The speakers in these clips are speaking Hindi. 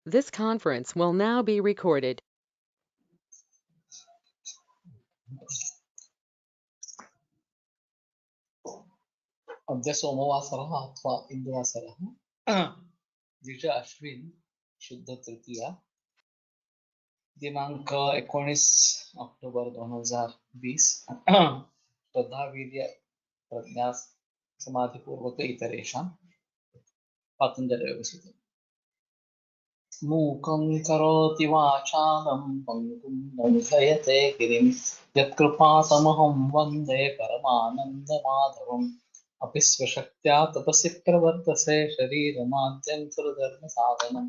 This conference will now be recorded. अद्य सोमवासरः अथवा इन्दुवासरः द्विज अश्विन शुद्ध तृतीया दिनांक 19 अक्टोबर 2020 श्रद्धा वीर्य प्रज्ञा समाधिपूर्वक इतरेषां पातञ्जलयोगसूत्रम् मूकं करोति वाचालं पङ्गुं लङ्घयते गिरिं यत्कृपातमहं वन्दे परमानन्दमाधवम् अपि स्वशक्त्या तपसि प्रवर्तसे शरीरमाद्यन्तर्धर्मसाधनं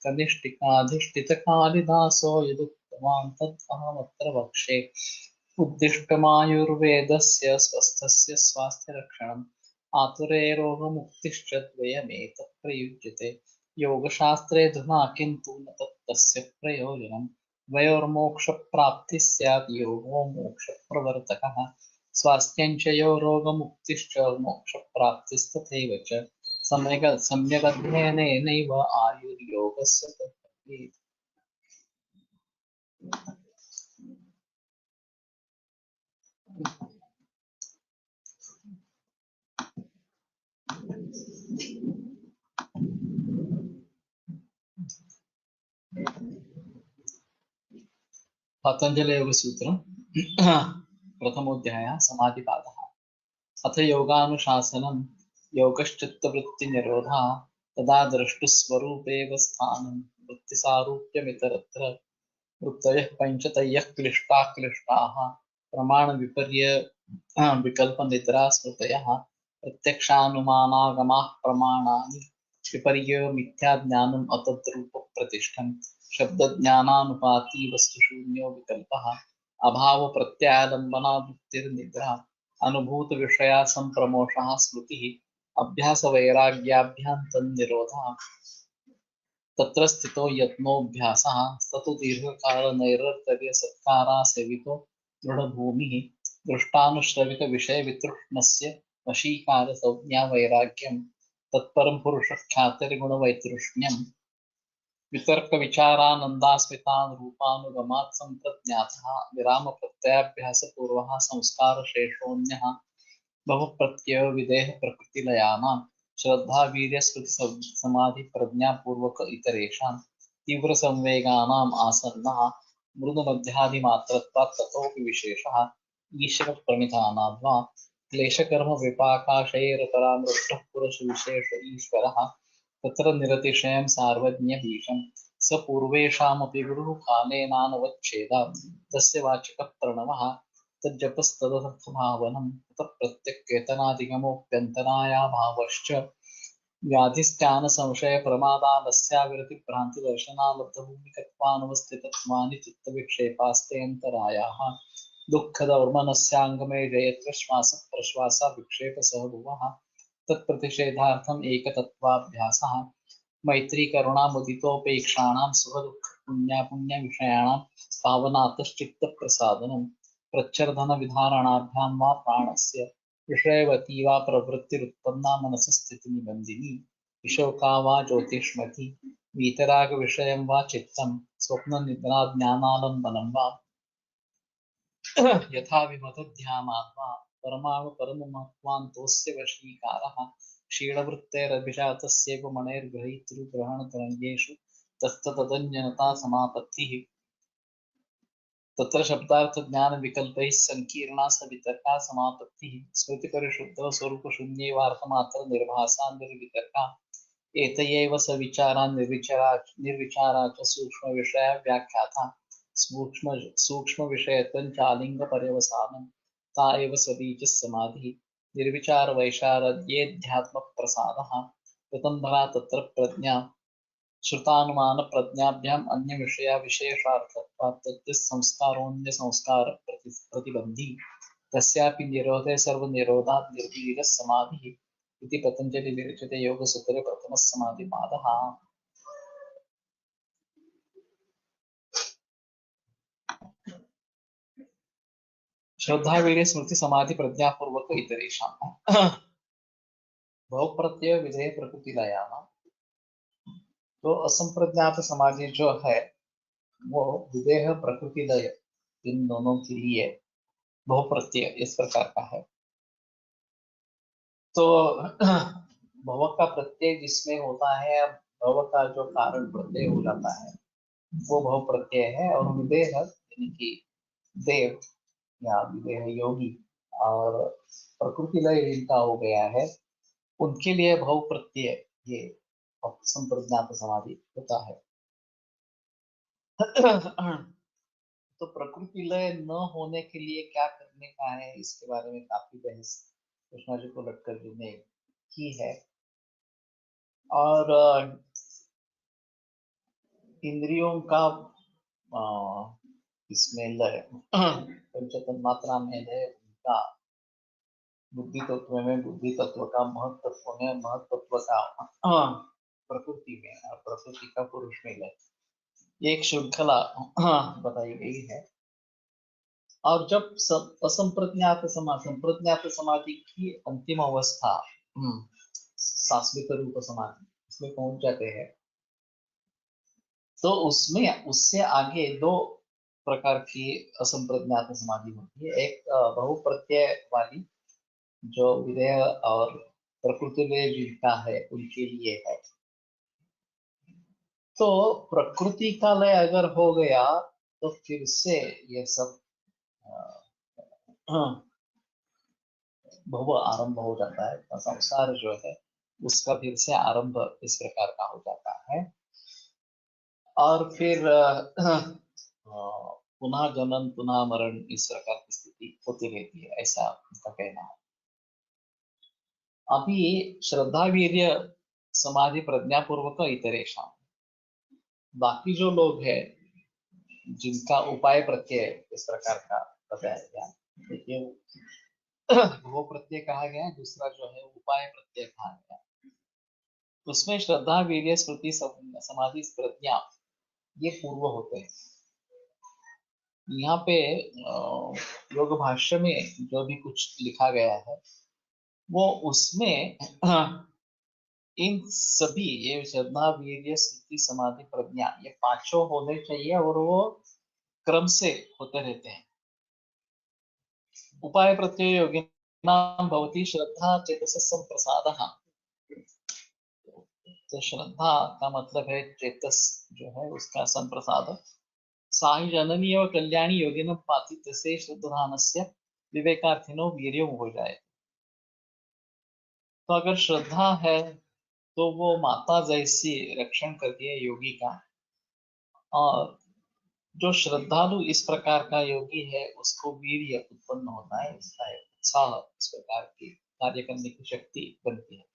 कनिष्ठिकाधिष्ठितकालिदासो यदुक्तवान् तद् वक्ष्ये उद्दिष्टमायुर्वेदस्य स्वस्थस्य स्वास्थ्यरक्षणम् आतुरे रोगमुक्तिश्च द्वयमेतत् प्रयुज्यते योगशास्त्रे धुना किन्तु न तस्य प्रयोजनं द्वयोर्मोक्षप्राप्तिः स्यात् योगो मोक्षप्रवर्तकः स्वास्थ्यं च यो रोगमुक्तिश्च मोक्षप्राप्तिस्तथैव च सम्यगध्ययनेनैव आयुर्योगस्य तत्त्ववित्। पतञ्जलयोगसूत्रं प्रथमोऽध्यायः समाधिपादः अथ योगानुशासनं योगश्चित्तवृत्तिनिरोधः तदा द्रष्टुस्वरूपेव स्थानं वृत्तिसारूप्यमितरत्र वृत्तयः पञ्चतयः क्लिष्टाः प्रमाणविपर्य विकल्पनिद्रास्मृतयः प्रत्यक्षानुमानागमाः प्रमाणानि विपर्य मिथ्याज्ञानम् अतद्रूपप्रतिष्ठम् शब्दज्ञानानुपाती वस्तुशून्यो विकल्पः अभावप्रत्यालम्बनावृत्तिर्निद्रा अनुभूतविषया सम्प्रमोषः स्मृतिः अभ्यासवैराग्याभ्यां तन्निरोधः तत्र स्थितो यत्नोऽभ्यासः स तु दीर्घकालनैरन्तर्यसत्कारासेवितो दृढभूमिः दृष्टानुश्रवितविषयवितृष्णस्य वशीकारसंज्ञावैराग्यं तत्परं पुरुषख्यातिर्गुणवैतृष्ण्यम् वितर्कविचारानन्दास्मितान् रूपानुगमात् सम्प्रज्ञातः विरामप्रत्ययाभ्यासपूर्वः संस्कारशेषोऽन्यः बहुप्रत्ययो विदेह प्रकृतिलयानां श्रद्धा वीर्यस्मृति समाधि प्रज्ञापूर्वक इतरेषां तीव्रसंवेगानाम् आसन्नः मृदुमध्यादिमात्रत्वात् ततोऽपि विशेषः ईश्वरप्रणिधानाद्वा क्लेशकर्म विपाकाशैरपरामृष्टः पुरुषविशेष ईश्वरः तत्र निरतिशयं सार्वज्ञबीजं स पूर्वेषामपि गुरुः कालेनानवच्छेदात् तस्य वाचकः प्रणवः तज्जपस्तदर्थभावनं तत्प्रत्यक्केतनादिगमोऽप्यन्तरायाभावश्च व्याधिस्थानसंशयप्रमादालस्याविरतिभ्रान्तिदर्शनालब्धभूमिकत्वानुवस्थितत्वानि चित्तविक्षेपास्तेऽन्तरायाः दुःखदौर्मनस्याङ्गमे जयत्वश्वासप्रश्वासाविक्षेपसहभुवः तत्प्रतिषेधार्थम् एकतत्त्वाभ्यासः मैत्रीकरुणामुदितोपेक्षाणां सुखदुःखपुण्यापुण्यविषयाणां पावनातश्चित्तप्रसादनं प्रच्छर्दनविधारणाभ्यां वा प्राणस्य विषयवती वा प्रवृत्तिरुत्पन्ना मनसस्थितिनिबन्धिनी विशोका वा ज्योतिष्मती वीतरागविषयं वा चित्तं स्वप्ननिद्राज्ञानालम्बनं वा यथा विमतध्यानात् वा परमाणुपरममत्वान्तोऽस्य वशीकारः क्षीणवृत्तेरभिजातस्यैव मणैर्गृहीतृग्रहणतरङ्गेषु तस्ततदन्यनता समापत्तिः तत्र शब्दार्थज्ञानविकल्पैः सङ्कीर्णा सवितर्का समापत्तिः स्मृतिपरिशुद्धौ स्वरूपशून्यैवार्थमात्रनिर्भासा निर्वितर्का एतयैव सविचारा निर्विचारा च सूक्ष्मविषया व्याख्याता सूक्ष्मविषयत्वं चालिङ्गपर्यवसानं ता एव सदीचः समाधिः निर्विचारवैशारद्येऽध्यात्मप्रसादः कृतं तत्र प्रज्ञा श्रुतानुमानप्रज्ञाभ्याम् अन्यविषया विशेषार्थत्वात् तद्यत्संस्कारोऽन्यसंस्कारप्रतिबन्धी तस्यापि निरोधे सर्वनिरोधात् निर्वीर्यः समाधिः इति पतञ्जलिविरचिते योगसूत्रे प्रथमः समाधिपादः। श्रद्धावीर्य स्मृति समाधि प्रज्ञापूर्वक इतरेषां बहुप्रत्यय विधेय प्रकृतिलयानां तो असंप्रज्ञात समाधि जो है वो विदेह प्रकृति लय इन दोनों के लिए बहुप्रत्यय इस प्रकार का है। तो भव का प्रत्यय जिसमें होता है, भव का जो कारण प्रत्यय हो जाता है वो भव प्रत्यय है, और विदेह यानी कि देव या विदेह योगी और प्रकृति लय जिनका हो गया है उनके लिए भव प्रत्यय ये संप्रज्ञात समाधि होता है। तो प्रकृति लय न होने के लिए क्या करने का है, इसके बारे में काफी बहस कृष्णा जी को लटकर जी ने की है। और इंद्रियों का इसमें लय पंचतन मात्रा में लय उनका बुद्धि तत्व में, बुद्धि तत्व का महत्व में, महत्व का प्रकृति में, और प्रकृति का पुरुष में लय, एक श्रृंखला बताई गई है। और जब संप्रज्ञात समाधि की अंतिम अवस्था शाश्वत रूप समाधि उसमें पहुंच जाते हैं, तो उसमें उससे आगे दो प्रकार की असंप्रज्ञात समाधि होती है। एक बहुप्रत्यय वाली जो विदेह और प्रकृति में जिनका है उनके लिए है। तो प्रकृति का लय अगर हो गया तो फिर से ये सब भव आरंभ हो जाता है, तो संसार जो है उसका फिर से आरंभ इस प्रकार का हो जाता है। और फिर पुनः जनन पुनः मरण इस प्रकार की स्थिति होती रहती है, ऐसा उनका कहना है। अभी श्रद्धा वीर्य समाधि प्रज्ञा पूर्वक इतरेशा, बाकी जो लोग हैं जिनका उपाय प्रत्यय इस प्रकार का बताया गया, देखिए वो प्रत्यय कहा गया, दूसरा जो है उपाय प्रत्यय कहा गया। उसमें श्रद्धा वीर्य स्मृति समाधि प्रज्ञा ये पूर्व होते हैं। यहाँ पे योग भाष्य में जो भी कुछ लिखा गया है वो उसमें इन सभी ये श्रद्धा वीर्य स्मृति समाधि प्रज्ञा ये पांचों होने चाहिए, और वो क्रम से होते रहते हैं। उपाय प्रत्यय योगिनां भवति श्रद्धा चेतस संप्रसादः। तो श्रद्धा का मतलब है चेतस जो है उसका संप्रसाद। साहि जननी और कल्याणी योगिन पाति तसे श्रद्धानस्य विवेकार्थिनो वीर्यो हो जाए। तो अगर श्रद्धा है तो वो माता जैसी रक्षण करती है योगी का, और जो श्रद्धालु इस प्रकार का योगी है उसको वीर्य उत्पन्न होता है, उसका उत्साह इस प्रकार की कार्य करने की शक्ति बनती है।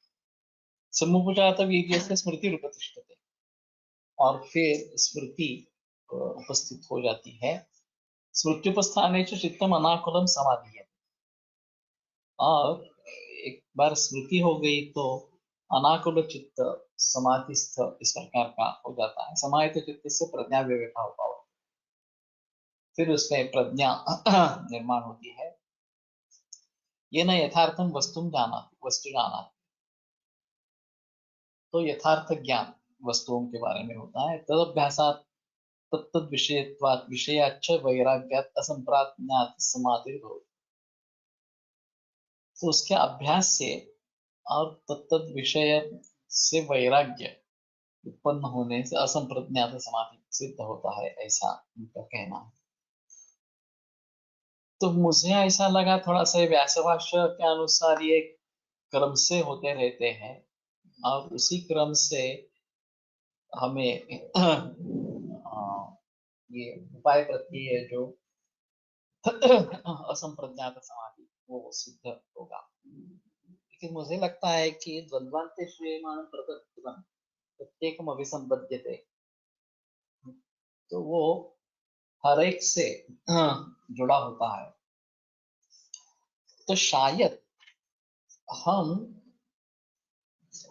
समुपजात वीर्य से स्मृति उपतिष्ठते, और फिर स्मृति उपस्थित हो जाती है। स्मृत्युपस्थाने च चित्तम अनाकुलम समाधि है, और एक बार स्मृति हो गई तो अनाकुल चित्त समाधिस्थ इस प्रकार का हो जाता है। समाहित चित्त से प्रज्ञा विवेक होता है, फिर उसमें प्रज्ञा निर्माण होती है। ये न यथार्थम वस्तु जाना, तो यथार्थ ज्ञान वस्तुओं के बारे में होता है। तदभ्यासात् तत्तद विषयत्वात् विषयाच्च वैराग्यात् असंप्रज्ञात समाधि भवति। तो उसके अभ्यास से और तत्तद विषय से वैराग्य उत्पन्न होने से असंप्रज्ञात समाधि सिद्ध होता है, ऐसा उनका कहना है। तो मुझे ऐसा लगा थोड़ा सा व्यासभाष्य के अनुसार ये क्रम से होते रहते हैं, और उसी क्रम से हमें ये उपाय प्रत्यय जो असंप्रज्ञात समाधि वो सिद्ध होगा। लेकिन मुझे लगता है कि द्वंद्वान्ते श्रेयमाणं प्रत्यक्षं प्रत्येकम अभिसंबध्यते, तो वो हर एक से जुड़ा होता है। तो शायद हम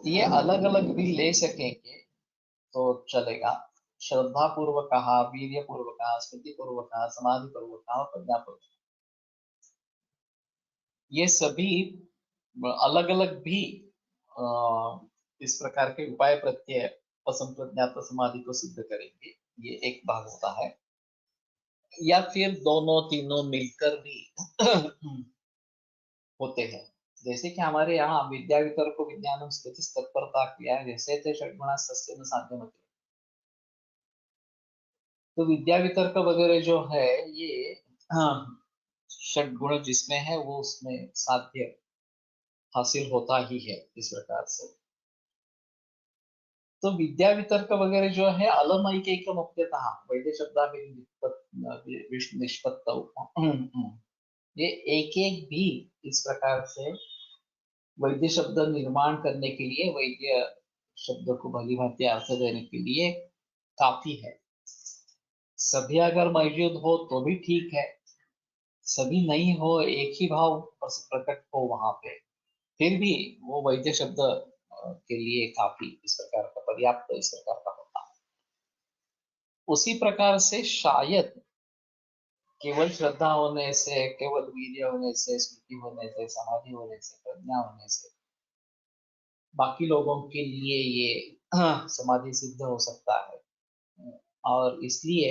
ये अलग अलग भी ले सकेंगे तो चलेगा। श्रद्धा पूर्वक कहा, वीर्य पूर्वक कहा, स्मृति पूर्वक कहा, समाधि पूर्वक कहा और प्रज्ञा पूर्वक, ये सभी अलग अलग भी इस प्रकार के उपाय प्रत्यय असंप्रज्ञात समाधि को सिद्ध करेंगे, ये एक भाग होता है। या फिर दोनों तीनों मिलकर भी होते हैं। जैसे कि हमारे यहाँ विद्या वितर्क विज्ञानम स्थिति तत्परता क्रिया जैसे थे षड्गुणा सस्य न साध्यमते। तो विद्या वितर्क वगैरह जो है ये षड्गुण जिसमें है वो उसमें साध्य हासिल होता ही है इस प्रकार से। तो विद्या वितर्क वगैरह जो है अलमैकैक मुक्ततः वैद्य शब्दाभिः निष्पत्तौ ये एक एक भी इस प्रकार से वैद्य शब्द निर्माण करने के लिए, वैद्य शब्द को भली भांति अर्थ देने के लिए काफी है। सभी अगर मौजूद हो तो भी ठीक है, सभी नहीं हो, एक ही भाव प्रकट हो वहां पे, फिर भी वो वैद्य शब्द के लिए काफी इस प्रकार का पर्याप्त इस प्रकार का होता है। उसी प्रकार से शायद केवल श्रद्धा होने से, केवल वीर्य होने से, स्मृति होने से, समाधि होने से, प्रज्ञा होने से बाकी लोगों के लिए ये समाधि सिद्ध हो सकता है। और इसलिए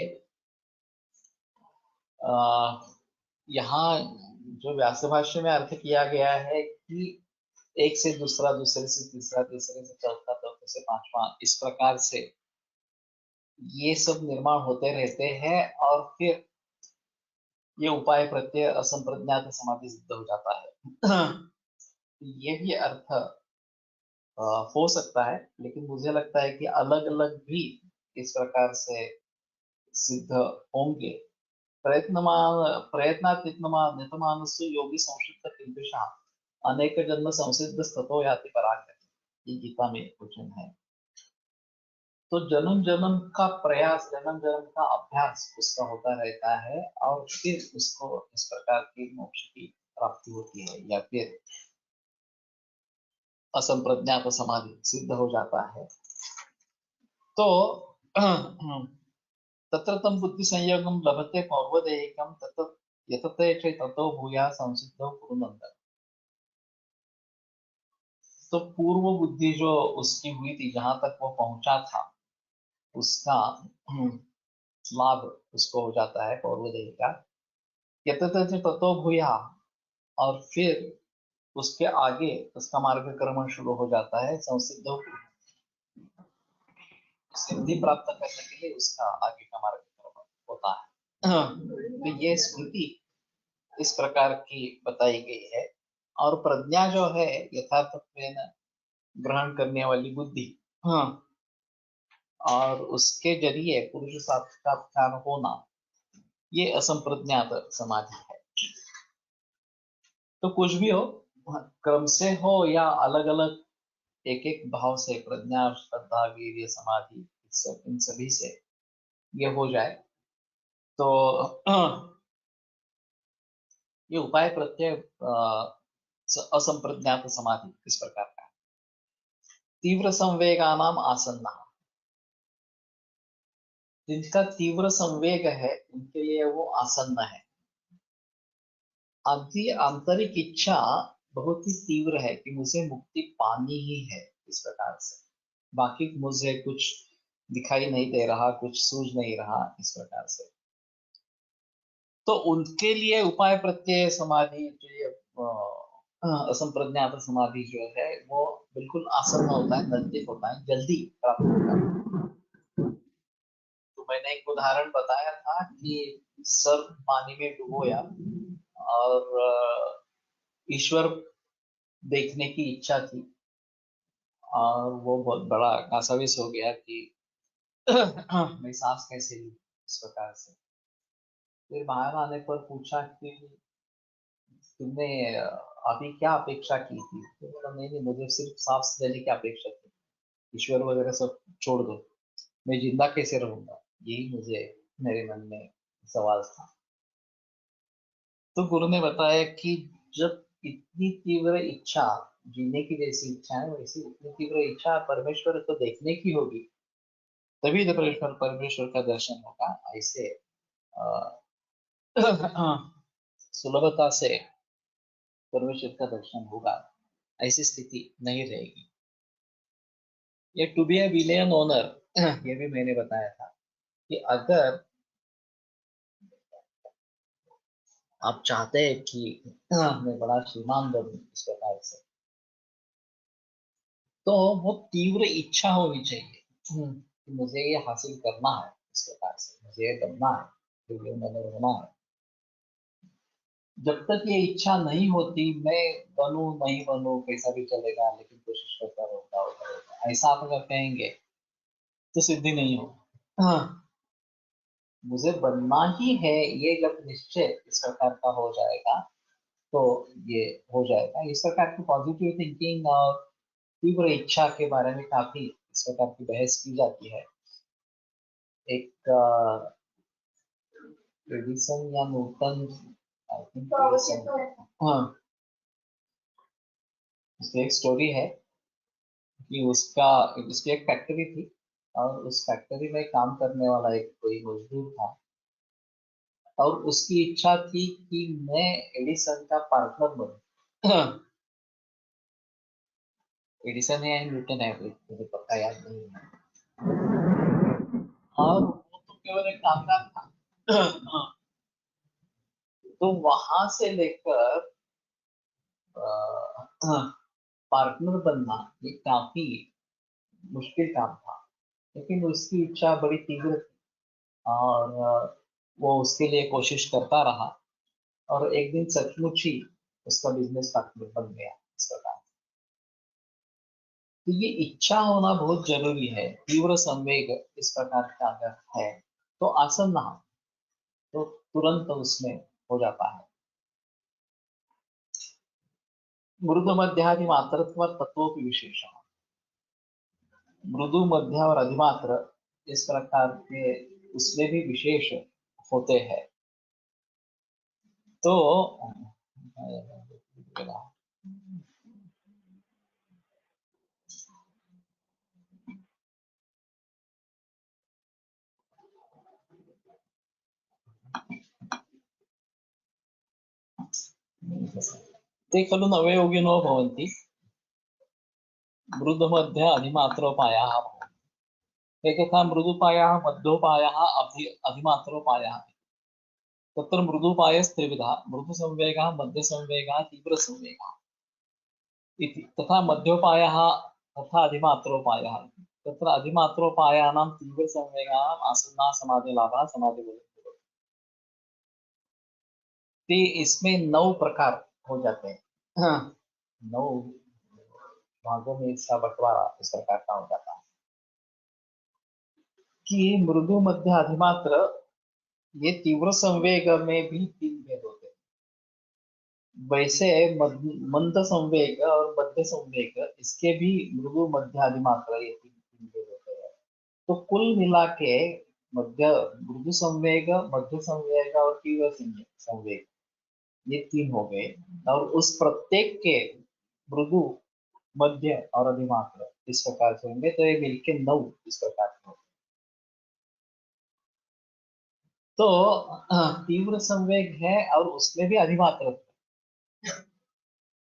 यहाँ जो व्यास भाष्य में अर्थ किया गया है कि एक से दूसरा, दूसरे से तीसरा, तीसरे से चौथा, चौथे से पांचवा, इस प्रकार से ये सब निर्माण होते रहते हैं और फिर ये उपाय प्रत्यय असंप्रज्ञात समाधि सिद्ध हो जाता है। ये भी अर्थ हो सकता है, लेकिन मुझे लगता है कि अलग अलग भी इस प्रकार से सिद्ध होंगे। प्रयत्नात् नितमानस्य योगी संक्षिप्त किल्बिषः अनेक जन्म संसिद्ध ततो याति परागति, ये गीता में वचन है। तो जन्म जन्म का प्रयास, जन्म जन्म का अभ्यास उसका होता रहता है और फिर उसको इस प्रकार की मोक्ष की प्राप्ति होती है या फिर असंप्रज्ञात समाधि सिद्ध हो जाता है। तो तत्र तम बुद्धि संयोगम लभते पौर्वदेयकम तत् यतते च ततो भूया संसिद्धो कुरुनंदन। तो पूर्व बुद्धि जो उसकी हुई थी, जहां तक वो पहुंचा था, उसका लाभ उसको हो जाता है पौर्वदेय का। यतते च ततो भूया, और फिर उसके आगे उसका मार्गक्रमण शुरू हो जाता है। संसिद्धो, सिद्धि प्राप्त करने के लिए उसका आगे का मार्गक्रमण होता है। तो ये स्मृति इस प्रकार की बताई गई है। और प्रज्ञा जो है यथार्थत्वेन ग्रहण करने वाली बुद्धि, और उसके जरिए पुरुष साक्षात्कार होना, ये असंप्रज्ञात समाधि है। तो कुछ भी हो, क्रम से हो या अलग अलग एक एक भाव से, प्रज्ञा, श्रद्धा, वीर्य, समाधि, इन सभी से ये हो जाए तो ये उपाय प्रत्यय असंप्रज्ञात समाधि इस प्रकार का। तीव्र संवेगानाम आसन्ना, जिनका तीव्र संवेग है उनके लिए वो आसन्न है। आंतरिक इच्छा बहुत ही तीव्र है कि मुझे मुक्ति पानी ही है इस प्रकार से, बाकी मुझे कुछ दिखाई नहीं दे रहा, कुछ सूझ नहीं रहा इस प्रकार से। तो उनके लिए उपाय प्रत्यय समाधि जो ये असंप्रज्ञात समाधि जो है वो बिल्कुल आसन्न होता है, नजदीक होता है, जल्दी प्राप्त होता है। तो मैंने एक उदाहरण बताया था कि सर पानी में डुबोया और ईश्वर देखने की इच्छा थी, और वो बहुत बड़ा कासाविस हो गया कि मैं सांस कैसे लूं इस प्रकार से। फिर बाहर आने पर पूछा कि तुमने अभी क्या अपेक्षा की थी, तो बोला नहीं नहीं, मुझे सिर्फ सांस लेने की अपेक्षा थी, ईश्वर वगैरह सब छोड़ दो, मैं जिंदा कैसे रहूंगा, यही मुझे मेरे मन में सवाल था। तो गुरु ने बताया कि जब इतनी तीव्र इच्छा, जीने की जैसी इच्छा है वैसी इतनी तीव्र इच्छा परमेश्वर को देखने की होगी, तभी तो परमेश्वर परमेश्वर का दर्शन होगा। ऐसे सुलभता से परमेश्वर का दर्शन होगा ऐसी स्थिति नहीं रहेगी। ये to be a billion owner ये भी मैंने बताया था कि अगर आप चाहते हैं कि मैं बड़ा श्रीमान बनूं इस प्रकार से, तो वो तीव्र इच्छा होनी चाहिए कि मुझे ये हासिल करना है, इस प्रकार से मुझे ये बनना है, बिलियन ओनर होना है। जब तक ये इच्छा नहीं होती, मैं बनूं नहीं बनूं कैसा भी चलेगा लेकिन कोशिश करता रहूंगा होता रहेगा, ऐसा आप अगर कहेंगे तो सिद्धि नहीं होगी। हाँ, मुझे बनना ही है, ये जब निश्चय इस प्रकार का हो जाएगा तो ये हो जाएगा। इस प्रकार की पॉजिटिव थिंकिंग और तीव्र इच्छा के बारे में काफी इस प्रकार की बहस की जाती है। एक एडिसन या न्यूटन, आई थिंक एडिसन, हाँ, उसकी एक स्टोरी है कि उसकी एक फैक्ट्री थी और उस फैक्ट्री में काम करने वाला एक कोई मजदूर था और उसकी इच्छा थी कि मैं एडिसन का पार्टनर बनूं। एडिसन है या न्यूटन है मुझे पक्का याद नहीं है। और वो तो केवल एक कामगार था। तो वहां से लेकर पार्टनर बनना ये काफी मुश्किल काम था, लेकिन उसकी इच्छा बड़ी तीव्र थी और वो उसके लिए कोशिश करता रहा और एक दिन सचमुच ही उसका बिजनेस पार्टनर बन गया इस प्रकार। तो ये इच्छा होना बहुत जरूरी है, तीव्र संवेग इस प्रकार का अगर है तो आसन्न हो तो तुरंत उसमें हो जाता है। मृदु मध्यादि मात्रत्व तत्वों की विशेषण, मृदु मध्य और अधिमात्र इस प्रकार के उसमें भी विशेष होते हैं। तो ते खलु नवयोगिनो भवन्ति मृदुमध्ये अधिमात्रोपायाः भवन्ति। एकथा मृदुपायाः मध्योपायाः अधिमात्रोपायाः। तत्र मृदुपायस्त्रिविधा मृदुसंवेगः मध्यसंवेगः तीव्रसंवेगः इति, तथा मध्योपायः तथा अधिमात्रोपायः। तत्र अधिमात्रोपायानां तीव्रसंवेगानाम् आसन्नाः समाधिलाभः समाधिबोधः। ते इसमें 9 प्रकार हो जाते हैं। हाँ, 9 भागों में इसका बंटवारा इस प्रकार का हो जाता है कि मृदु मध्य अधिमात्र ये तीव्र संवेग में भी 3 भेद होते हैं। वैसे मंद संवेग और मध्य संवेग इसके भी मृदु मध्य अधिमात्र ये 3 भेद होते हैं। तो कुल मिला के मध्य मृदु संवेग, मध्य संवेग और तीव्र संवेग ये 3 हो गए और उस प्रत्येक के मृदु मध्य और अधिमात्र इस प्रकार से होंगे, तो ये मिलके 9 इस प्रकार के होंगे। तो तीव्र संवेग है और उसमें भी अधिमात्र,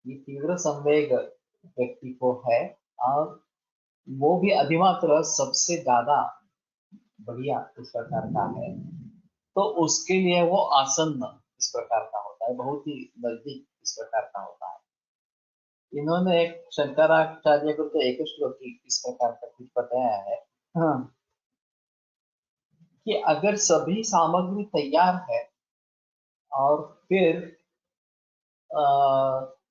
ये तीव्र संवेग व्यक्ति को है और वो भी अधिमात्र सबसे ज्यादा बढ़िया इस प्रकार का है, तो उसके लिए वो आसन्न इस प्रकार का होता है, बहुत ही नजदीक इस प्रकार का होता है। इन्होंने एक शंकराचार्य को तो एक श्लोकी इस प्रकार का कुछ बताया है, हाँ, कि अगर सभी सामग्री तैयार है और फिर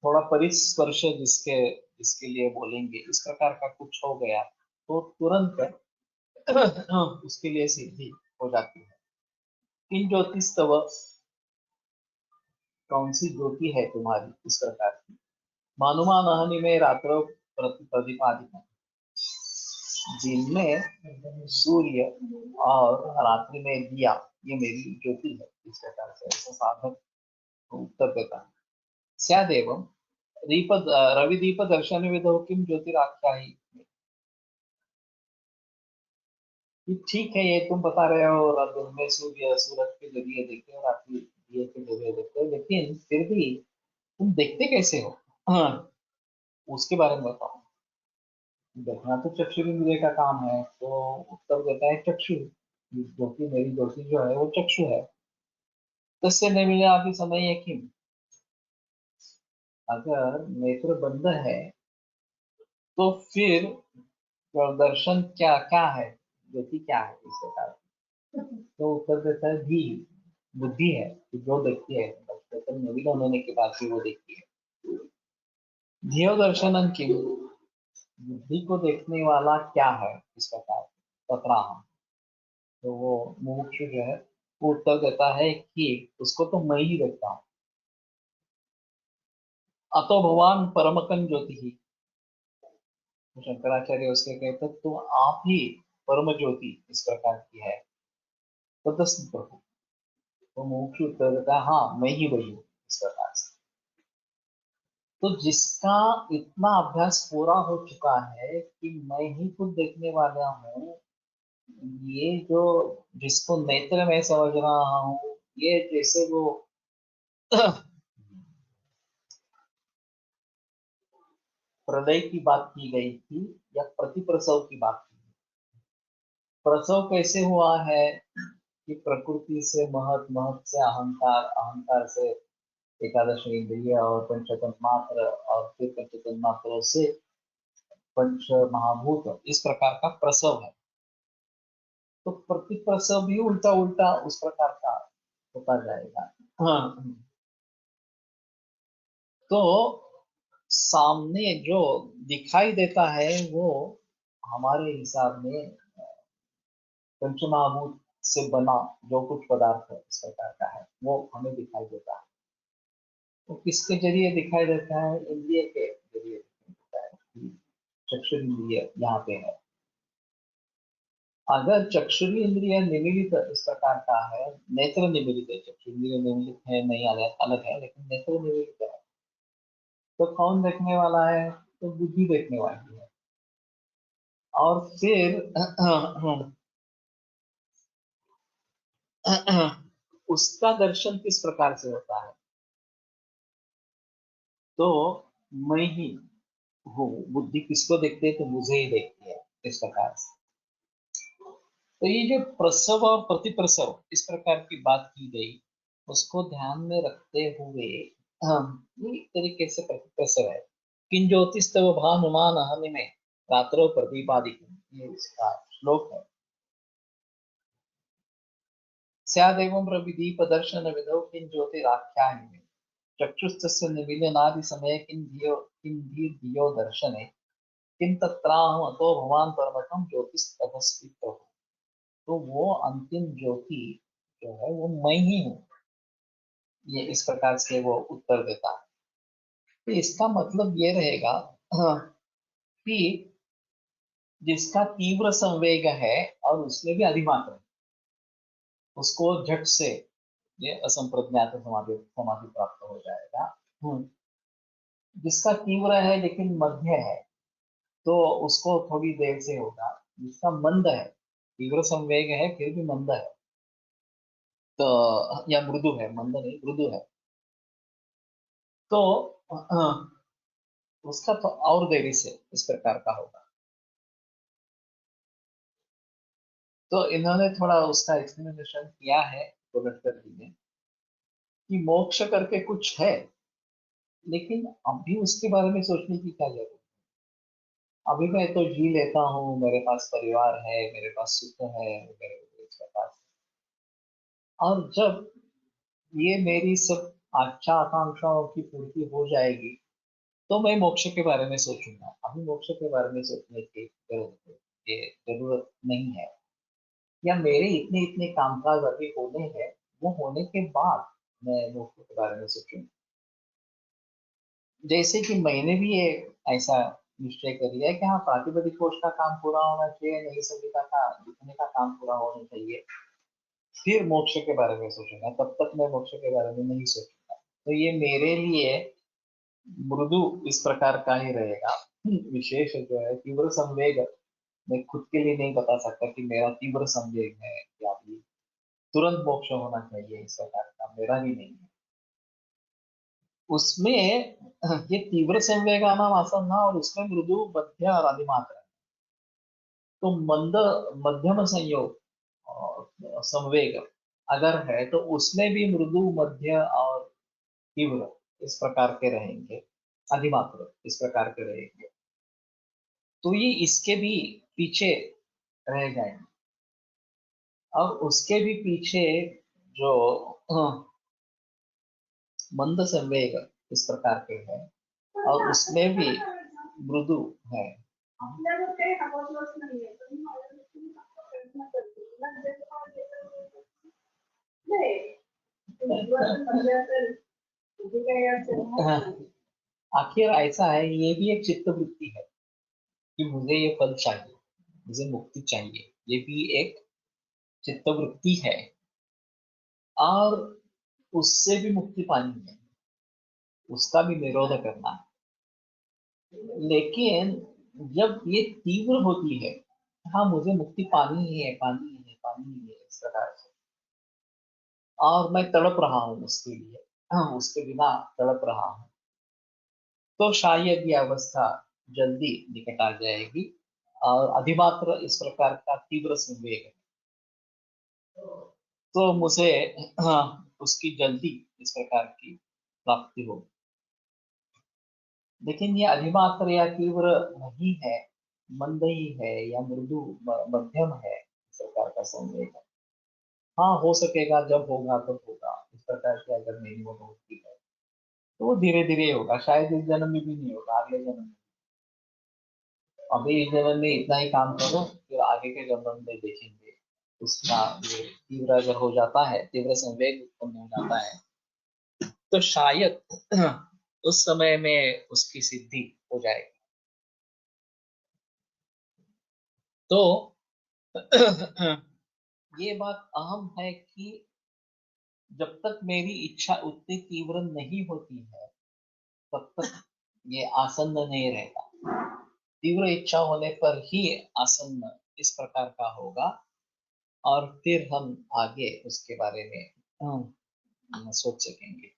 थोड़ा परिस्पर्श जिसके जिसके लिए बोलेंगे इस प्रकार का कुछ हो गया तो तुरंत उसके लिए सिद्धि हो जाती है। किन ज्योतिस्तव, कौन सी ज्योति है तुम्हारी इस प्रकार की। मानुमान अहनि में रात्रो प्रतिपादित, जिनमें सूर्य और रात्रि में दिया ये मेरी ज्योति है इस प्रकार से ऐसा साधक उत्तर देता है। स्यादेवं दीप रविदीप दर्शन विदो किम ज्योतिराख्यायी, कि ठीक है ये तुम बता रहे हो और दिन में सूर्य सूरज के जरिए देखते हो, रात्रि दिए के जरिए देखते हो, लेकिन फिर भी तुम देखते कैसे हो, हाँ, उसके बारे में बताओ। देखना तो चक्षु इंद्रिय का काम है, तो उत्तर देता है चक्षु, जो कि मेरी ज्योति जो है वो चक्षु है। तस्य न मिलयाति समय किम, अगर नेत्र बंद है तो फिर दर्शन क्या क्या है, ज्योति क्या है इस प्रकार। तो उत्तर देता है धी, बुद्धि है कि जो देखती है, तो नवीन होने के बाद भी वो देखती है। धियो दर्शनम किम, बुद्धि को देखने वाला क्या है इस प्रकार, तत्राहम। तो वो मुमुक्षु जो है वो उत्तर देता है कि उसको तो मैं ही देखता हूँ। अतो भगवान परमकन ज्योति ही, तो शंकराचार्य उसके कहते तो आप ही परम ज्योति इस प्रकार की है। तदस्त प्रभु, तो मुमुक्षु उत्तर देता है हाँ मैं ही वही हूँ इस प्रकार से। तो जिसका इतना अभ्यास पूरा हो चुका है कि मैं ही खुद देखने वाला हूँ, ये जो जिसको नेत्र में समझ रहा हूँ, ये जैसे वो प्रलय की बात की गई थी या प्रतिप्रसव की बात की गई। प्रसव कैसे हुआ है कि प्रकृति से महत, महत से अहंकार, अहंकार से एकादश इंद्रिय और पंचतन्मात्र, और फिर पंचतन्मात्रों से पंच महाभूत, इस प्रकार का प्रसव है। तो प्रतिप्रसव भी उल्टा उल्टा उस प्रकार का होता जाएगा। हाँ, तो सामने जो दिखाई देता है वो हमारे हिसाब में पंचमहाभूत से बना जो कुछ पदार्थ है इस प्रकार का है, वो हमें दिखाई देता है। तो किसके जरिए दिखाई देता है, इंद्रिय के जरिए दिखाई देता है। चक्षु इंद्रिय यहाँ पे है। अगर चक्षु इंद्रिय निमिलित इस प्रकार का है, नेत्र निमिलित है, चक्षु इंद्रिय निमिलित है नहीं, अलग अलग है, लेकिन नेत्र निमिलित है, तो कौन देखने वाला है, तो बुद्धि देखने वाली है। और फिर उसका दर्शन किस प्रकार से होता है, तो मैं ही हूँ, बुद्धि किसको देखती है, तो मुझे ही देखती है इस प्रकार से। तो ये जो प्रसव और प्रतिप्रसव इस प्रकार की बात की गई, उसको ध्यान में रखते हुए हम ये तरीके से प्रतिप्रसव है। किन ज्योतिस्तव भानुमान हनिमे रात्रो प्रदीपादिकम्, ये इसका श्लोक है। स्यादेवं प्रविदीप दर्शन विधौ किं ज्योतिराख्याहि, चक्षुस्तस्य निमीलनादि समय किं धियो दर्शने, किं तत्राहम् अतो भवान् परमकं ज्योतिस्तदस्ति प्रभु। तो वो अंतिम ज्योति जो है वो मैं ही हूँ, ये इस प्रकार से वो उत्तर देता है। तो इसका मतलब ये रहेगा कि जिसका तीव्र संवेग है और उसमें भी अधिमात्र है, उसको झट से ये असंप्रज्ञात समाधि समाधि प्राप्त हो जाएगा। जिसका तीव्र है लेकिन मध्य है, तो उसको थोड़ी देर से होगा। जिसका मंद है, तीव्र संवेग है फिर भी मंद है, तो या मृदु है, मंद नहीं मृदु है, तो उसका तो और देरी से इस प्रकार का होगा। तो इन्होंने थोड़ा उसका एक्सप्लेनेशन किया है गोलटकर जी ने, कि मोक्ष करके कुछ है, लेकिन अभी उसके बारे में सोचने की क्या जरूरत। अभी मैं तो जी लेता हूँ, मेरे पास परिवार है, मेरे पास सुख है, मेरे इसके पास, और जब ये मेरी सब आशा आकांक्षाओं की पूर्ति हो जाएगी तो मैं मोक्ष के बारे में सोचूंगा। अभी मोक्ष के बारे में सोचने की जरूरत नहीं है, या मेरे इतने इतने कामकाज अभी होने हैं, वो होने के बाद मैं मोक्ष के बारे में सोचूंगा। जैसे कि मैंने भी ये ऐसा निश्चय कर लिया है कि हाँ प्रातिपदिक कोश का काम पूरा होना चाहिए, नई संहिता का लिखने का काम पूरा होना चाहिए, फिर मोक्ष के बारे में सोचूंगा, तब तक मैं मोक्ष के बारे में नहीं सोचूंगा। तो ये मेरे लिए मृदु इस प्रकार का ही रहेगा। विशेष जो है तीव्र संवेग, मैं खुद के लिए नहीं बता सकता कि मेरा तीव्र संवेग है या अभी तुरंत मोक्ष होना चाहिए, इस प्रकार का मेरा भी नहीं है। उसमें ये तीव्र संवेगानाम आसन्ना, और उसमें मृदु मध्य और अधिमात्र है। तो मंद मध्यम संयोग संवेग अगर है तो उसमें भी मृदु, मध्य और तीव्र इस प्रकार के रहेंगे, अधिमात्र इस प्रकार के रहेंगे। तो ये इसके भी पीछे रह जाएंगे। अब उसके भी पीछे जो मंद संवेग इस प्रकार के हैं और उसमें भी मृदु है। आखिर ऐसा है, ये भी एक चित्त वृत्ति है कि मुझे ये फल चाहिए, मुझे मुक्ति चाहिए, ये भी एक चित्त वृत्ति है और उससे भी मुक्ति पानी है, उसका भी निरोध करना है। लेकिन जब ये तीव्र होती है, हाँ मुझे मुक्ति पानी ही है, पानी ही है, पानी ही है, इस प्रकार से, और मैं तड़प रहा हूँ उसके लिए, हाँ उसके बिना तड़प रहा हूँ, तो शायद ये अवस्था जल्दी निकट आ जाएगी। और अधिमात्र इस प्रकार का तीव्र संवेग है, तो मुझे हाँ उसकी जल्दी इस प्रकार की प्राप्ति हो। लेकिन ये अधिमात्र या तीव्र नहीं है, मंद ही है या मृदु मध्यम है इस प्रकार का संवेग है। हाँ हो सकेगा, जब होगा तब होगा, इस प्रकार की अगर मेरी वो होती है तो वो धीरे धीरे होगा, शायद इस जन्म में भी नहीं होगा, अगले जन्म में। अभी इस जन्म में इतना ही काम करो, फिर आगे के जन्म में देखेंगे उसका ये तीव्र अगर हो जाता है, तीव्र संवेग उत्पन्न हो जाता है, तो शायद उस समय में उसकी सिद्धि हो जाएगी। तो ये बात अहम है कि जब तक मेरी इच्छा उतनी तीव्र नहीं होती है, तब तक ये आसन्न नहीं रहता। तीव्र इच्छा होने पर ही आसन्न इस प्रकार का होगा, और फिर हम आगे उसके बारे में सोच सकेंगे।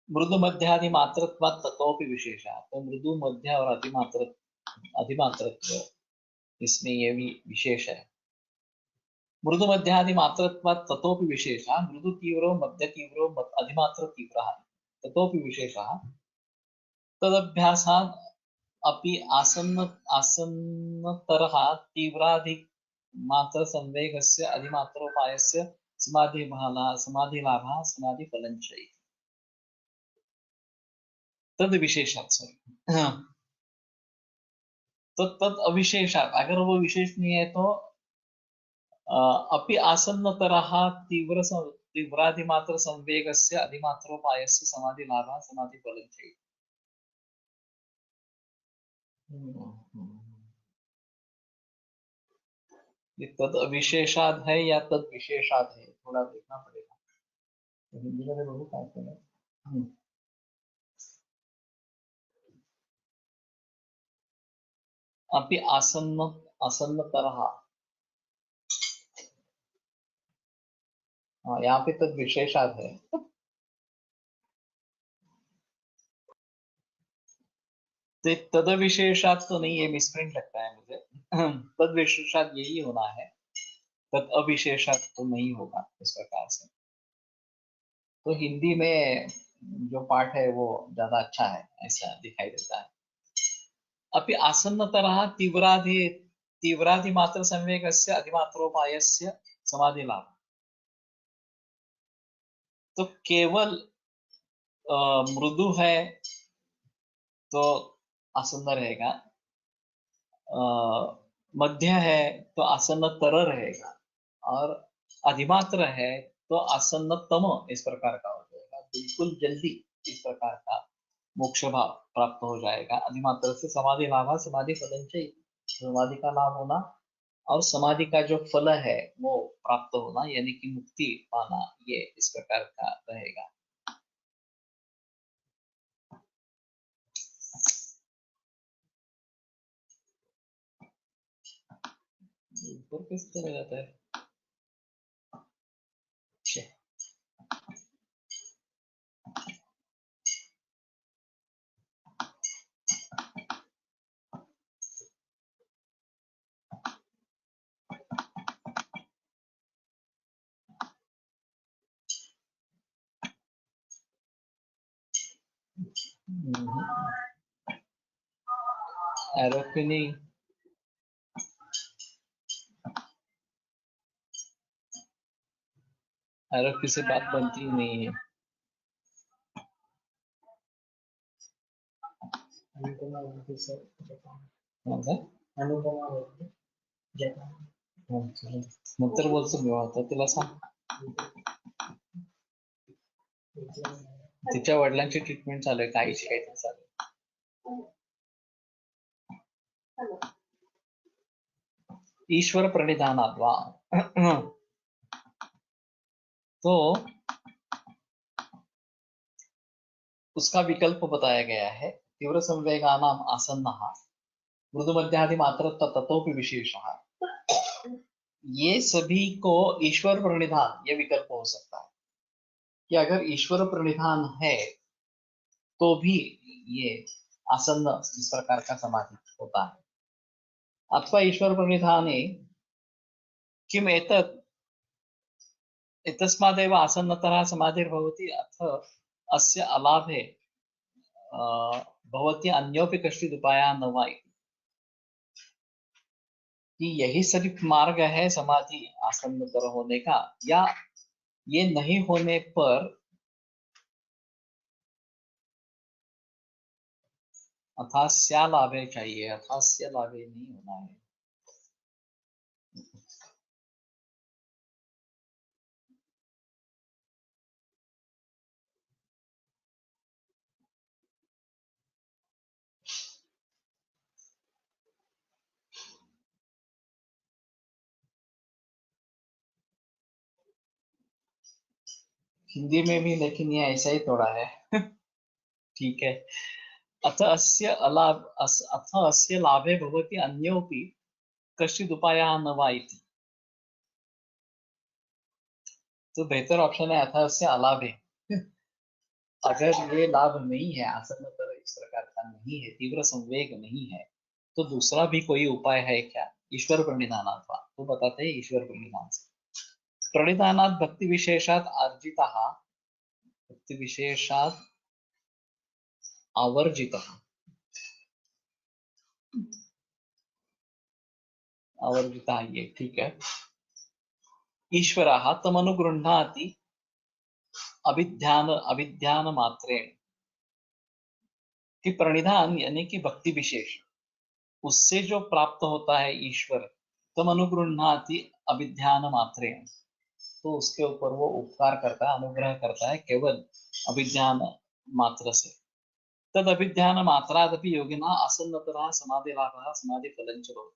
मृदु मध्यादि मात्रत्वात् ततोपि विशेषा, तो मृदु मध्य और अधिमात्रत्व इसमें ये भी विशेष है। मृदु मध्यादि मात्रत्वात् ततोपि विशेषा, मृदु तीव्रो मध्य तीव्रो अधिमात्र तीव्रः ततोपि विशेषः तदभ्यासात् अपि आसन्नतरः तीव्राधिक मात्र संवेगस्य अधिमात्रोपायस्य समाधिलाभः समाधिफलञ्च इति। तद विशेषात्, सॉरी हाँ, तो तद अविशेषात्, अगर वो विशेष नहीं है तो अपि आसन्नतरः तीव्राधिमात्र संवेगस्य अधिमात्रोपायस्य समाधिलाभः समाधिफलञ्च इति। ये तद अविशेषाद है या तद विशेषाद है, थोड़ा देखना पड़ेगा। तो हिंदी में बहुत आते हैं। अपि आसन्न आसन्नतरः, हाँ यहाँ पे तद विशेषाद है। तो तद विशेषाद तो नहीं, ये मिसप्रिंट लगता है मुझे। तद विशेषाद यही होना है, तद अविशेषाद तो नहीं होगा इस प्रकार से। तो हिंदी में जो पाठ है वो ज्यादा अच्छा है, ऐसा दिखाई देता है। अपि आसन्नतरः तीव्रादि मात्र संवेगस्य अधिमात्रोपायस्य समाधि लाभ। तो केवल मृदु है तो आसन्न रहेगा, मध्य है तो आसन्न तर रहेगा, और अधिमात्र है तो आसन्न तम इस प्रकार का हो जाएगा, बिल्कुल जल्दी इस प्रकार का मोक्ष भाव प्राप्त हो जाएगा। अधिमात्र से समाधि लाभ, समाधि फलन चाहिए, समाधि का लाभ होना और समाधि का जो फल है वो प्राप्त होना, यानी कि मुक्ति पाना, ये इस प्रकार का रहेगा। ऊपर किस तरह जाता है? एरोफिनी एरोफी से बात बनती ही नहीं है। नंतर बोलतो मी आता तुला सांग तिच्या वडिलांची ट्रीटमेंट चालू आहे, काहीची काहीतरी चालू आहे. ईश्वर प्रणिधानाद्वा तो उसका विकल्प बताया गया है। तीव्र संवेगानाम आसन्नः मृदुमध्यादि मात्र ततोपि विशेषः। ये सभी को ईश्वर प्रणिधान ये विकल्प हो सकता है कि अगर ईश्वर प्रणिधान है तो भी ये आसन्न इस प्रकार का समाधि होता है। अथवा ईश्वर प्रणिधाने किम एतत् एतस्मादेव आसन्नतरः समाधिर्भवति अथ अस्य अलाभे भवति अन्योपि कश्चित् उपायः न वा इति। कि यही सिर्फ मार्ग है समाधि आसन्नतर होने का, या ये नहीं होने पर अथास्य लाभे चाहिए, अथास्य लाभे नहीं होना है। हिंदी में भी लेकिन ये ऐसा ही थोड़ा है। ठीक है। अथ अस्य लाभे भवति अन्योपि कश्चित् उपायः न वा इति। तो बेहतर ऑप्शन है अथ अस्य अलाभे। अगर ये लाभ नहीं है, आसन्नतर इस प्रकार का नहीं है, तीव्र संवेग नहीं है, तो दूसरा भी कोई उपाय है क्या? ईश्वर प्रणिधानात्। तो बताते हैं ईश्वर प्रणिधान से। प्रणिधानात् भक्ति विशेषात् अर्जितः, भक्ति विशेषात् आवर्जितः, आवर्जितः ये ठीक है। ईश्वरः तमनुगृह्णाति अभिध्यान मात्रेण। कि प्रणिधान यानी कि भक्ति विशेष, उससे जो प्राप्त होता है ईश्वर, तम अनुगृह्णाति अभिध्यान मात्रेण, तो उसके ऊपर वो उपकार करता है, अनुग्रह करता है केवल अभिध्यान मात्र से। तद अभिध्यान मात्रादपि योगिना आसन्नतरः समाधि लाभः समाधि फलञ्च भवति।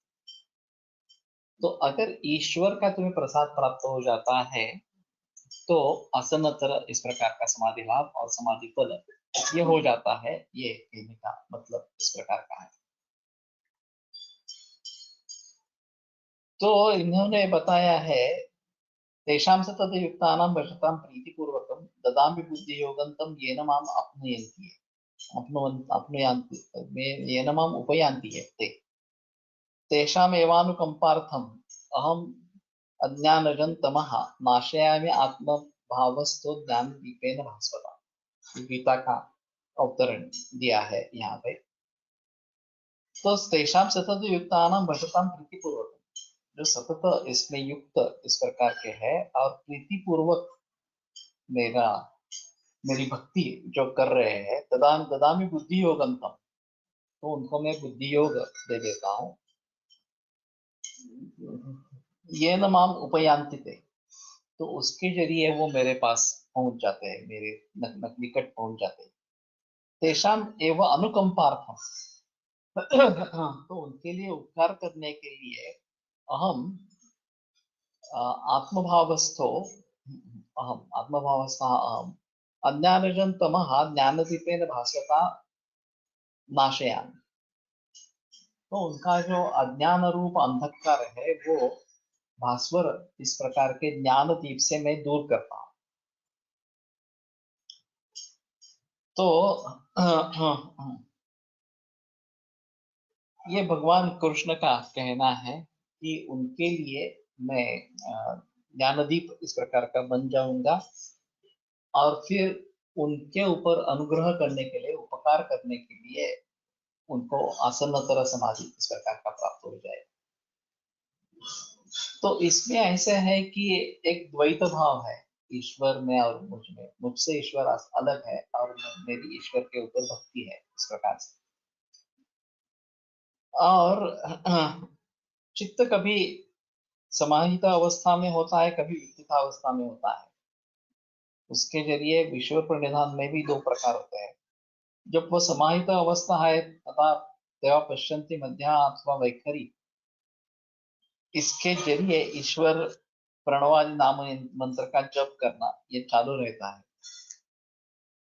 तो अगर ईश्वर का तुम्हें प्रसाद प्राप्त हो जाता है तो आसन्नतर इस प्रकार का समाधि लाभ और समाधि फल ये हो जाता है। ये कहने का मतलब इस प्रकार का है। तो इन्होंने बताया है तेषां सतत युक्तानां वशतां प्रीतिपूर्वकं ददामि बुद्धियोगं तं येन माम् आप्नुयन्ति आप्नुयान्ति येन माम् उपयान्ति ये ते तेषाम् एवानुकम्पार्थम् अहम् अज्ञानजं तमः नाशयामि आत्मभावस्थो ज्ञानदीपेन भास्वता। गीता का अवतरण दिया है यहाँ पे। तो तेषां सतत युक्तानां वशतां प्रीतिपूर्वकं, जो सतत इसमें युक्त इस प्रकार के है और प्रीतिपूर्वक मेरी भक्ति जो कर रहे हैं, ददामि बुद्धि योगम तम, तो उनको मैं बुद्धि योग दे देता हूँ। ये न माम उपयांति ते, तो उसके जरिए वो मेरे पास पहुंच जाते हैं, मेरे निकट पहुंच जाते हैं। तेषाम एवं अनुकंपार्थम, तो उनके लिए उपकार करने के लिए अहम आत्मभावस्थो अहम आत्मभावस्था अहम अज्ञानजं तमः ज्ञानदीपेन भास्वता नाशयामि। तो उनका जो अज्ञान रूप अंधकार है वो भास्वर इस प्रकार के ज्ञान दीप से मैं दूर करता हूं। तो ये भगवान कृष्ण का कहना है कि उनके लिए मैं ज्ञानदीप इस प्रकार का बन जाऊंगा और फिर उनके ऊपर अनुग्रह करने के लिए उपकार करने के लिए उनको आसन्नतर समाधि इस प्रकार का प्राप्त हो जाए। तो इसमें ऐसा है कि एक द्वैत भाव है ईश्वर में और मुझ में, मुझसे ईश्वर अलग है और मेरी ईश्वर के ऊपर भक्ति है इस प्रकार से। और चित्त कभी समाहित अवस्था में होता है, कभी विकसित अवस्था में होता है। उसके जरिए ईश्वर प्रणिधान में भी दो प्रकार होते हैं। जब वो समाहित अवस्था है तथा देवा पश्यन्ति मध्या अथवा वैखरी, इसके जरिए ईश्वर प्रणवादि नाम मंत्र का जप करना ये चालू रहता है।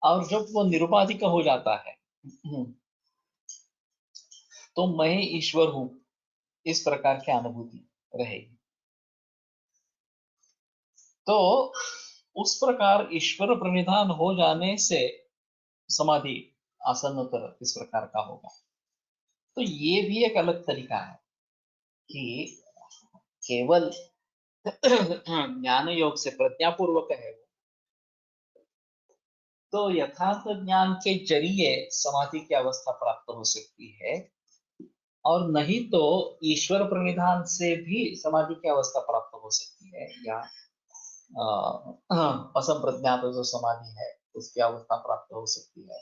और जब वो निरुपाधिक हो जाता है तो मैं ईश्वर हूं इस प्रकार की अनुभूति रहेगी। तो उस प्रकार ईश्वर प्रणिधान हो जाने से समाधि आसन्नतर इस प्रकार का होगा। तो ये भी एक अलग तरीका है कि केवल ज्ञान योग से प्रज्ञापूर्वक है वो, तो यथार्थ ज्ञान के जरिए समाधि की अवस्था प्राप्त हो सकती है, और नहीं तो ईश्वर प्रणिधान से भी समाधि की अवस्था प्राप्त हो सकती है, या असंप्रज्ञात जो समाधि है उसकी अवस्था प्राप्त हो सकती है।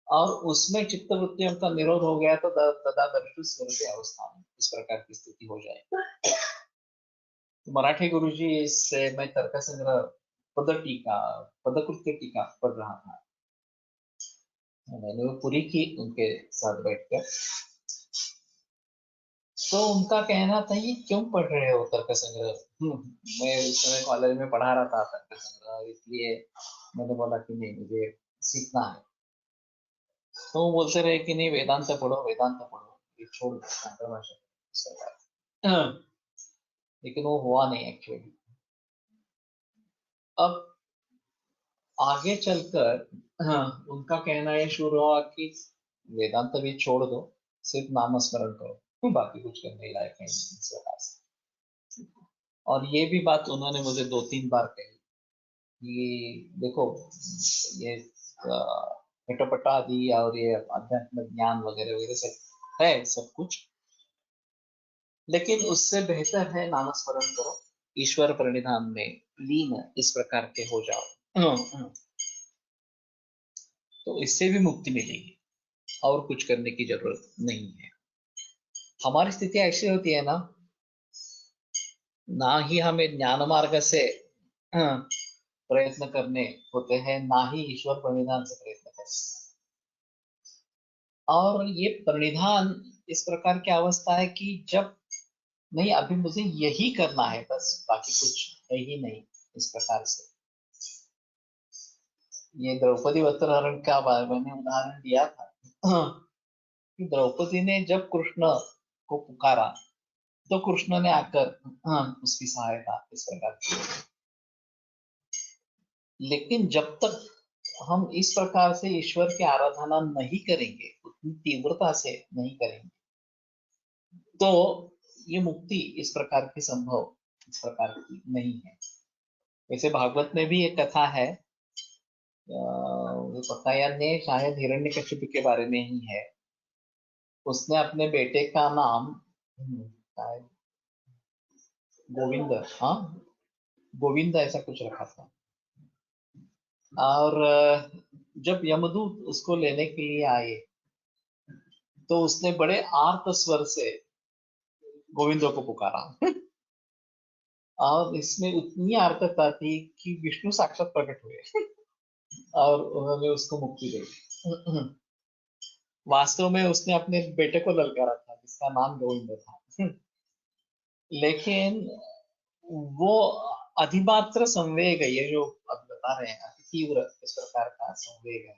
और उसमें चित्त वृत्तियों का निरोध हो गया तो तदा दर्शु स्मृति अवस्था में इस प्रकार की स्थिति हो जाए। तो मराठी गुरुजी से मैं तर्क संग्रह पदकृत्य टीका पढ़ रहा था, मैंने वो पूरी की उनके साथ बैठकर। तो उनका कहना था ये क्यों पढ़ रहे हो तर्क संग्रह। मैं उस समय कॉलेज में पढ़ा रहा था तर्क संग्रह, इसलिए मैंने बोला कि नहीं मुझे सीखना है। तो वो बोलते रहे कि नहीं वेदांत पढ़ो वेदांत पढ़ो, ये छोड़ दो शंकर भाषा। लेकिन वो हुआ नहीं एक्चुअली। अब आगे चलकर उनका कहना ये शुरू हुआ कि वेदांत भी छोड़ दो, सिर्फ नाम स्मरण करो, बाकी कुछ करने लायक नहीं इस प्रकार से। और ये भी बात उन्होंने मुझे 2-3 बार कही कि देखो ये पटापटा आदि और ये आध्यात्मिक ज्ञान वगैरह वगैरह सब है सब कुछ, लेकिन उससे बेहतर है नामस्मरण करो, ईश्वर प्रणिधान में लीन इस प्रकार के हो जाओ। तो इससे भी मुक्ति मिलेगी और कुछ करने की जरूरत नहीं है। हमारी स्थिति ऐसी होती है ना ही हमें ज्ञान मार्ग से प्रयत्न करने होते हैं, ना ही ईश्वर प्रणिधान से प्रयत्न करते हैं। और ये प्रणिधान इस प्रकार की अवस्था है कि जब नहीं अभी मुझे यही करना है बस, बाकी कुछ है ही नहीं इस प्रकार से। ये द्रौपदी वस्त्रहरण का मैंने उदाहरण दिया था कि द्रौपदी ने जब कृष्ण को पुकारा तो कृष्ण ने आकर उसकी सहायता इस प्रकार की। लेकिन जब तक हम इस प्रकार से ईश्वर की आराधना नहीं करेंगे, उतनी तीव्रता से नहीं करेंगे, तो ये मुक्ति इस प्रकार की संभव इस प्रकार की नहीं है। वैसे भागवत में भी एक कथा है, पकाया ने शायद हिरण्यकशिपु के बारे में ही है। उसने अपने बेटे का नाम शायद गोविंद, हाँ गोविंद ऐसा कुछ रखा था। और जब यमदूत उसको लेने के लिए आए तो उसने बड़े आर्त स्वर से गोविंदो को पुकारा और इसमें उतनी आर्तता थी कि विष्णु साक्षात प्रकट हुए और उन्होंने उसको मुक्ति दे दी। वास्तव में उसने अपने बेटे को ललकारा था जिसका नाम गोविंद था। लेकिन वो अधिमात्र संवेग, ये जो अब बता रहे हैं अति तीव्र इस प्रकार का संवेग है,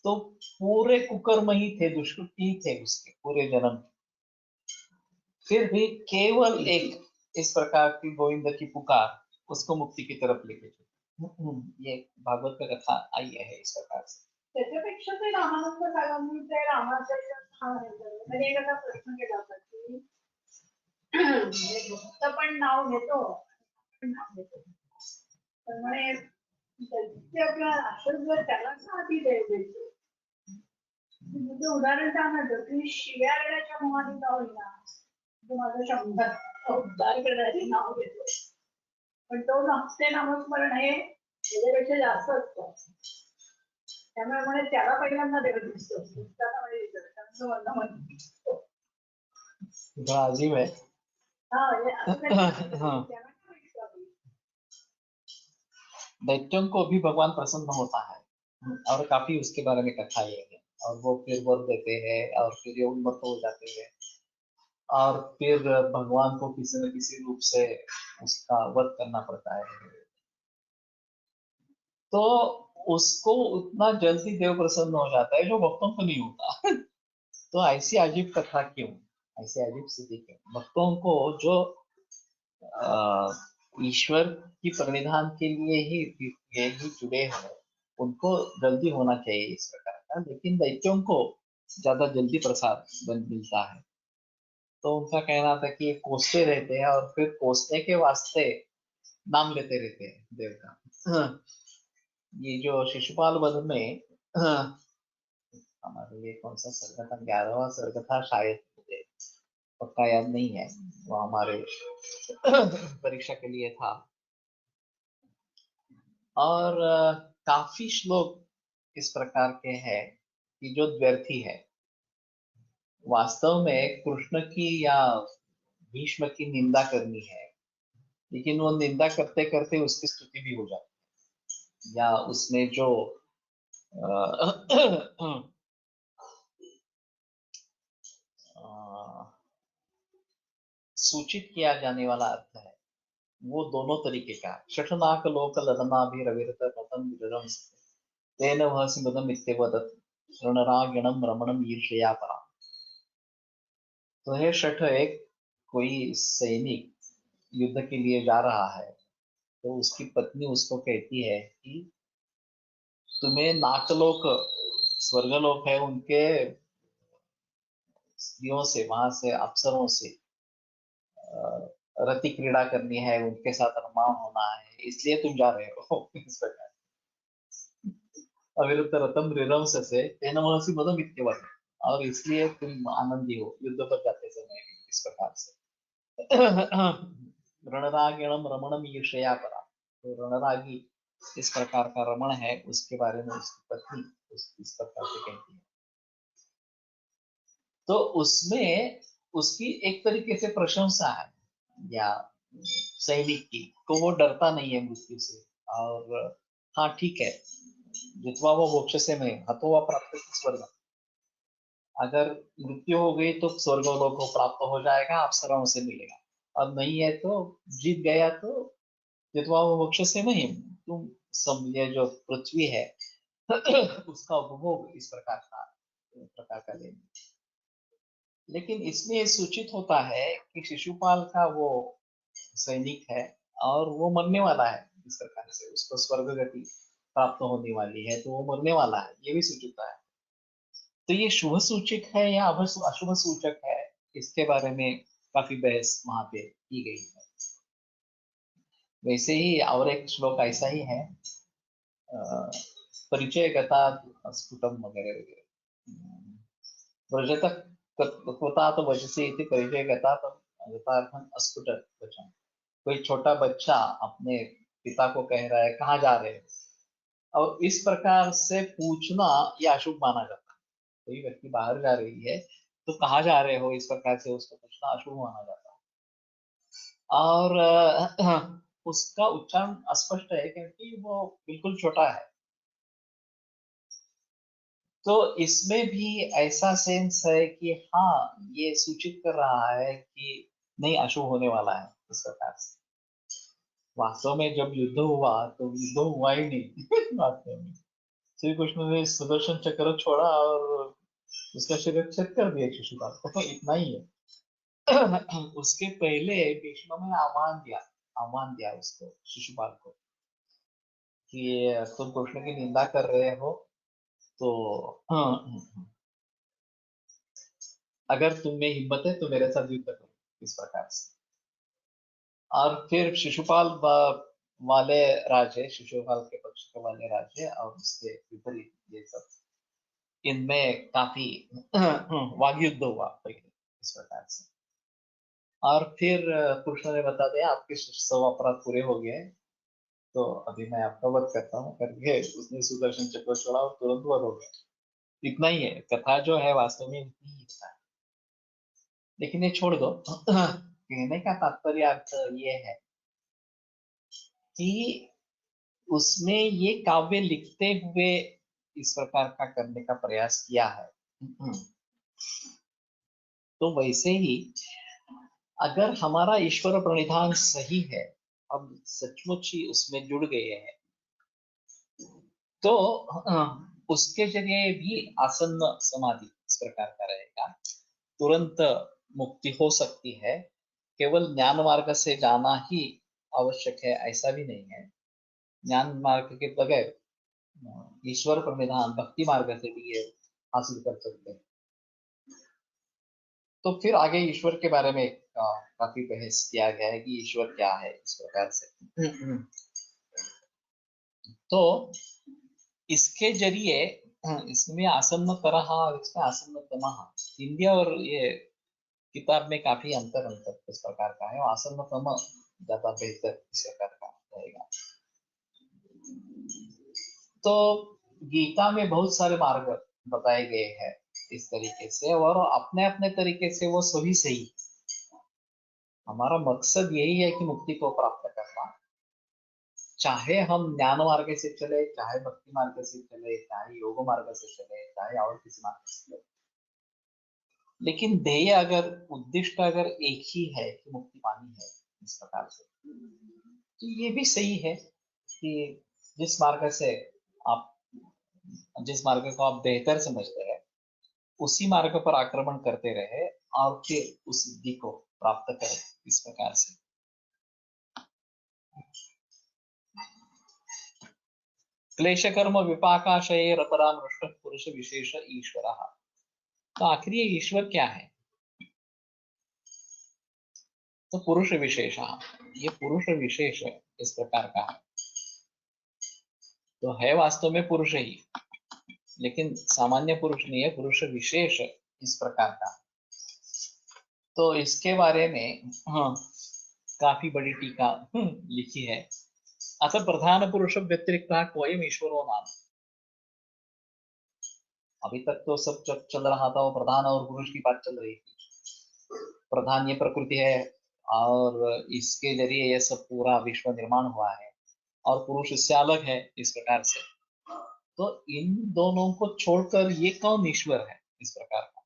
तो पूरे कुकर्म ही थे, दुष्कृति ही थे उसके पूरे जन्म, फिर भी केवल एक इस प्रकार की गोविंद की पुकार उसको मुक्ति की तरफ लेके चली। ये भागवत का कथा आई है इस प्रकार से। त्याच्यापेक्षा ते रामानंद साहेबांनी ते रामाच्या छान आहे. म्हणजे एखादा प्रश्न केला होता की भक्त पण नाव घेतो पण नाव घेतो, पण म्हणे ते आपला आशीर्वाद त्याला का आधी देव देतो, म्हणजे उदाहरण सांगायचं की शिव्या देण्याच्या मोहाने का होईना तो माझं 100 उद्धार करण्याचे नाव घेतो, पण तो नसते नामस्मरण हे त्याच्यापेक्षा जास्त असतं. त्यामुळे म्हणे त्याला पहिल्यांदा देव दिसतो, दुसऱ्याला नाही दिसत, कारण तो वर्णामध्ये दिसतो. बड़ा अजीब है. हा म्हणजे असं काहीतरी हाँ. त्याला काय दिसतं आपल्याला. दैत्यों को भी भगवान प्रसन्न होता है और काफी उसके बारे में कथाएं हैं, और वो फिर वर देते हैं और फिर ये उन्मत्त हो जाते हैं और फिर भगवान को किसी न किसी रूप से उसका वध करना पड़ता है. तो उसको उतना जल्दी देव प्रसन्न हो जाता है जो भक्तों को नहीं होता. तो ऐसी अजीब कथा क्यों, ऐसी अजीब स्थिति क्यों? भक्तों को जो ईश्वर की प्रणिधान के लिए ही जुड़े हैं, उनको जल्दी होना चाहिए इस प्रकार का, लेकिन दैत्यों को ज्यादा जल्दी प्रसाद मिलता है. तो उनका कहना था कि ये कोसते रहते हैं और फिर कोसने के वास्ते नाम लेते रहते हैं देव का. ये जो शिशुपाल वध में हमारे लिए कौन सा सर्ग था, 11वां सर्ग था शायद, मुझे पक्का याद नहीं है, वो हमारे परीक्षा के लिए था. और काफी श्लोक इस प्रकार के हैं कि जो द्व्यर्थी है. वास्तव में कृष्ण की या भीष्म की निंदा करनी है, लेकिन वो निंदा करते करते उसकी स्तुति भी हो जाती है, या उसमें जो सूचित किया जाने वाला अर्थ है वो दोनों तरीके का. शठनाक लोक ललना भी रविरत रतन विररम तेन वह सिमदम इत्यवदत रणरागिणम रमणम ईर्ष्या परा. तो है शठ एक कोई सैनिक युद्ध के लिए जा रहा है, तो उसकी पत्नी उसको कहती है कि तुम्हें नाकलोक, स्वर्गलोक है, उनके स्त्रियों से, वहां से अप्सरों से रति क्रीड़ा करनी है, उनके साथ रमान होना है, इसलिए तुम जा रहे हो. इस प्रकार अविरत रतम रिरम से तेन महसी मदम इत्यवत, और इसलिए तुम आनंदी हो युद्ध पर जाते समय. इस प्रकार से रणरागिणम रमणम ईर्ष्या परा. तो रणरागी इस प्रकार का रमण है, उसके बारे में उसकी पत्नी इस प्रकार से कहती है. तो उसमें उसकी एक तरीके से प्रशंसा है या सैनिक की, तो वो डरता नहीं है मृत्यु से. और हाँ ठीक है, जितवा वो मोक्ष से में हतो व प्राप्त स्वर्ग, अगर मृत्यु हो गई तो स्वर्ग लोक को प्राप्त हो जाएगा, अप्सराओं से मिलेगा. और नहीं है तो जीत गया तो जितवा वो मोक्ष से नहीं, तुम सब ये जो पृथ्वी है उसका उपभोग इस प्रकार का लेना. लेकिन इसमें ये सूचित होता है कि शिशुपाल का वो सैनिक है और वो मरने वाला है. इस प्रकार से उसको स्वर्ग गति प्राप्त होने वाली है, तो वो मरने वाला है, ये भी सूचित है. तो ये शुभ सूचक है या अशुभ सूचक है, इसके बारे में काफी बहस वहां पे की गई है. वैसे ही और एक श्लोक ऐसा ही है, परिचय गता स्फुटम वगैरह वगैरह, व्रजत कृतात वचसी इति परिचय गतार्थम अस्फुट वचन. कोई छोटा बच्चा अपने पिता को कह रहा है कहाँ जा रहे हो, और इस प्रकार से पूछना यह अशुभ माना जाता है. कोई व्यक्ति बाहर जा रही है तो कहाँ जा रहे हो, इस प्रकार से उसको पूछना अशुभ माना जाता है. और उसका उच्चारण अस्पष्ट है क्योंकि वो बिल्कुल छोटा है. तो इसमें भी ऐसा सेंस है कि हाँ ये सूचित कर रहा है कि नहीं अशुभ होने वाला है. इस प्रकार से वास्तव में जब युद्ध हुआ तो युद्ध हुआ ही नहीं. वास्तव में श्री कृष्ण ने सुदर्शन चक्र छोड़ा और उसका शरीर छेद कर दिया शिशुपाल को, तो इतना ही है. उसके पहले भीष्म ने आह्वान दिया उसको, शिशुपाल को, कि तुम कृष्ण की निंदा कर रहे हो, तो अगर तुम में हिम्मत है तो मेरे साथ युद्ध करो. इस प्रकार से. और फिर शिशुपाल वाले राजे, शिशुपाल के पक्ष के वाले राजे और उसके विपरीत ये सब इनमें काफी वागयुद्ध हुआ इस प्रकार से। और फिर कृष्ण ने बता दिया आपके 100 अपराध पूरे हो गए, तो अभी मैं आपका वध करता हूँ करके उसने सुदर्शन चक्र छोड़ा और तुरंत वध हो गया। इतना ही है, कथा जो है वास्तव में इतनी ही है। लेकिन ये छोड़ दो। कहने का तात्पर्य अर्थ ये है कि उसने ये काव्य लिखते हुए इस प्रकार का करने का प्रयास किया है। तो वैसे ही अगर हमारा ईश्वर प्रणिधान सही है, हम सचमुच ही उसमें जुड़ गए हैं, तो उसके जरिए भी आसन्न समाधि इस प्रकार का रहेगा, तुरंत मुक्ति हो सकती है। केवल ज्ञान मार्ग से जाना ही आवश्यक है ऐसा भी नहीं है। ज्ञान मार्ग के बगैर ईश्वर प्रणिधान भक्ति मार्ग से भी ये हासिल कर सकते हैं। तो फिर आगे ईश्वर के बारे में काफी बहस किया गया है कि ईश्वर क्या है इस प्रकार से। तो इसके जरिए इसमें आसन्न तरह और इसमें आसन्न तमः, हिंदी और ये किताब में काफी अंतर इस प्रकार का है। आसन्न तम ज्यादा बेहतर इस प्रकार का रहेगा। तो गीता में बहुत सारे मार्ग बताए गए हैं इस तरीके से, और अपने अपने तरीके से वो सभी सही। हमारा मकसद यही है कि मुक्ति को प्राप्त करना, चाहे हम ज्ञान मार्ग से चले, चाहे भक्ति मार्ग से चले, चाहे योग मार्ग से चले, चाहे और किसी मार्ग से चले, लेकिन ध्येय अगर उद्दिष्ट अगर एक ही है कि मुक्ति पानी है इस प्रकार से, तो ये भी सही है कि जिस मार्ग से आप जिस मार्ग को आप बेहतर समझते हैं उसी मार्ग पर आक्रमण करते रहे और फिर उस सिद्धि को प्राप्त करें इस प्रकार से। क्लेश कर्म विपाकाशये रपरामृष्ट पुरुष विशेष ईश्वर। तो आखिर ये ईश्वर क्या है? तो पुरुष विशेष, ये पुरुष विशेष इस प्रकार का है। तो है वास्तव में पुरुष ही, लेकिन सामान्य पुरुष नहीं है, पुरुष विशेष इस प्रकार का। तो इसके बारे में काफी बड़ी टीका लिखी है। अतः प्रधान पुरुष व्यतिरिक्त कोयम ईश्वरो नाम। अभी तक तो सब जब चल रहा था वो प्रधान और पुरुष की बात चल रही थी। प्रधान ये प्रकृति है और इसके जरिए ये सब पूरा विश्व निर्माण हुआ है, और पुरुष इससे अलग है इस प्रकार से। तो इन दोनों को छोड़कर ये कौन ईश्वर है इस प्रकार का?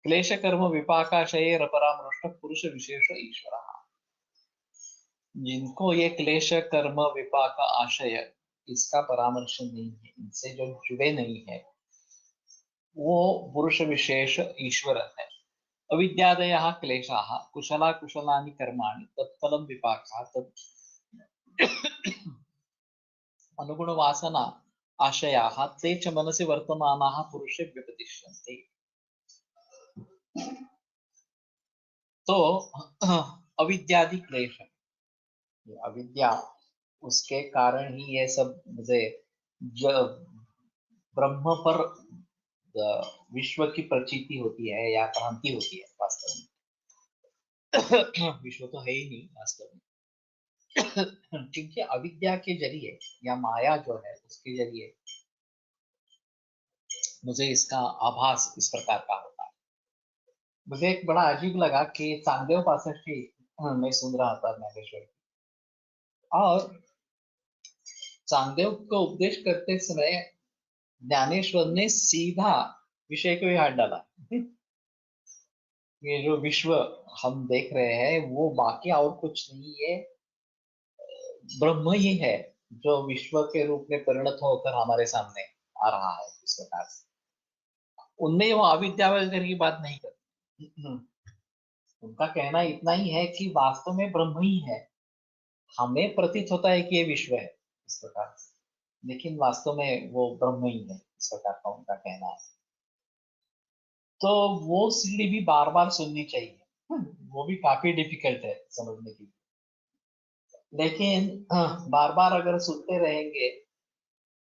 क्लेश कर्म विपाकाशये रपरामृष्ट पुरुष विशेष ईश्वर। जिनको ये क्लेश कर्म विपाक आशय इसका परामर्श नहीं है, इनसे जो जुड़े नहीं है, वो पुरुष विशेष ईश्वर है। अविद्यादयः क्लेशाः कुशला कुशलानि कर्माणि तत्फलं विपाकः तत् अनुगुण वासना आशयाः ते च मनसि वर्तमानाः पुरुषे व्यपदिश्यन्ते। तो अविद्यादि क्लेश, अविद्या उसके कारण ही ये सब मुझे ब्रह्म पर विश्व की प्रचीति होती है या क्रांति होती है वास्तव में। विश्व तो है ही नहीं वास्तव में, क्योंकि अविद्या के जरिए या माया जो है उसके जरिए मुझे इसका आभास इस प्रकार का होता है। मुझे एक बड़ा अजीब लगा कि चांगदेव पासठ की मैं सुन रहा था नागेश्वर, और चांगदेव को उपदेश करते समय ज्ञानेश्वर ने सीधा विषय को ही हाथ डाला। ये जो विश्व हम देख रहे हैं वो बाकी और कुछ नहीं है, ब्रह्म ही है जो विश्व के रूप में परिणत होकर हमारे सामने आ रहा है इस प्रकार से। उनने वो अविद्या वगैरह की बात नहीं करती। उनका कहना इतना ही है कि वास्तव में ब्रह्म ही है, हमें प्रतीत होता है कि ये विश्व है इस प्रकार से, लेकिन वास्तव में वो ब्रह्म ही है इस प्रकार का उनका कहना है। तो वो सीढ़ी भी बार बार सुननी चाहिए। वो भी काफी डिफिकल्ट है समझने की, लेकिन बार बार अगर सुनते रहेंगे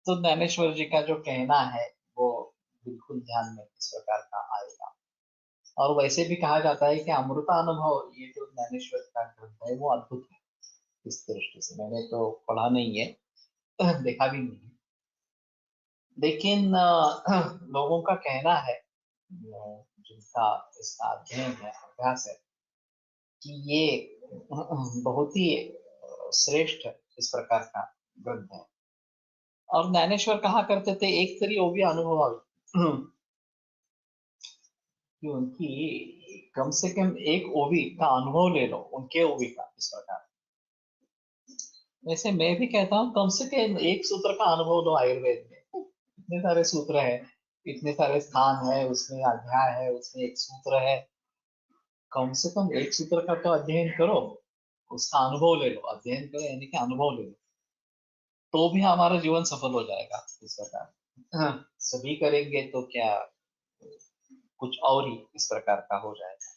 तो ज्ञानेश्वर जी का जो कहना है वो बिल्कुल ध्यान में इस प्रकार का आएगा। और वैसे भी कहा जाता है कि अमृतानुभव ये जो ज्ञानेश्वर का ग्रंथ है वो अद्भुत है इस दृष्टि से। मैंने तो पढ़ा नहीं है, देखा भी नहीं है, लेकिन लोगों का कहना है, जिनका इसका अध्ययन है, अभ्यास है, कि ये बहुत ही श्रेष्ठ इस प्रकार का ग्रंथ है। और ज्ञानेश्वर कहा करते थे एक तरी वो भी अनुभव कि उनकी कम से कम एक ओवी का अनुभव ले लो, उनके ओवी का इस प्रकार। वैसे मैं भी कहता हूँ कम से कम एक सूत्र का अनुभव लो आयुर्वेद में। इतने सारे सूत्र है, इतने सारे स्थान है, उसमें अध्याय है, उसमें एक सूत्र है, कम से कम एक सूत्र का तो अध्ययन करो, उसका अनुभव ले लो। अध्ययन करो यानी कि अनुभव ले लो, तो भी हमारा जीवन सफल हो जाएगा इस प्रकार। सभी करेंगे तो क्या कुछ और ही इस प्रकार का हो जाएगा।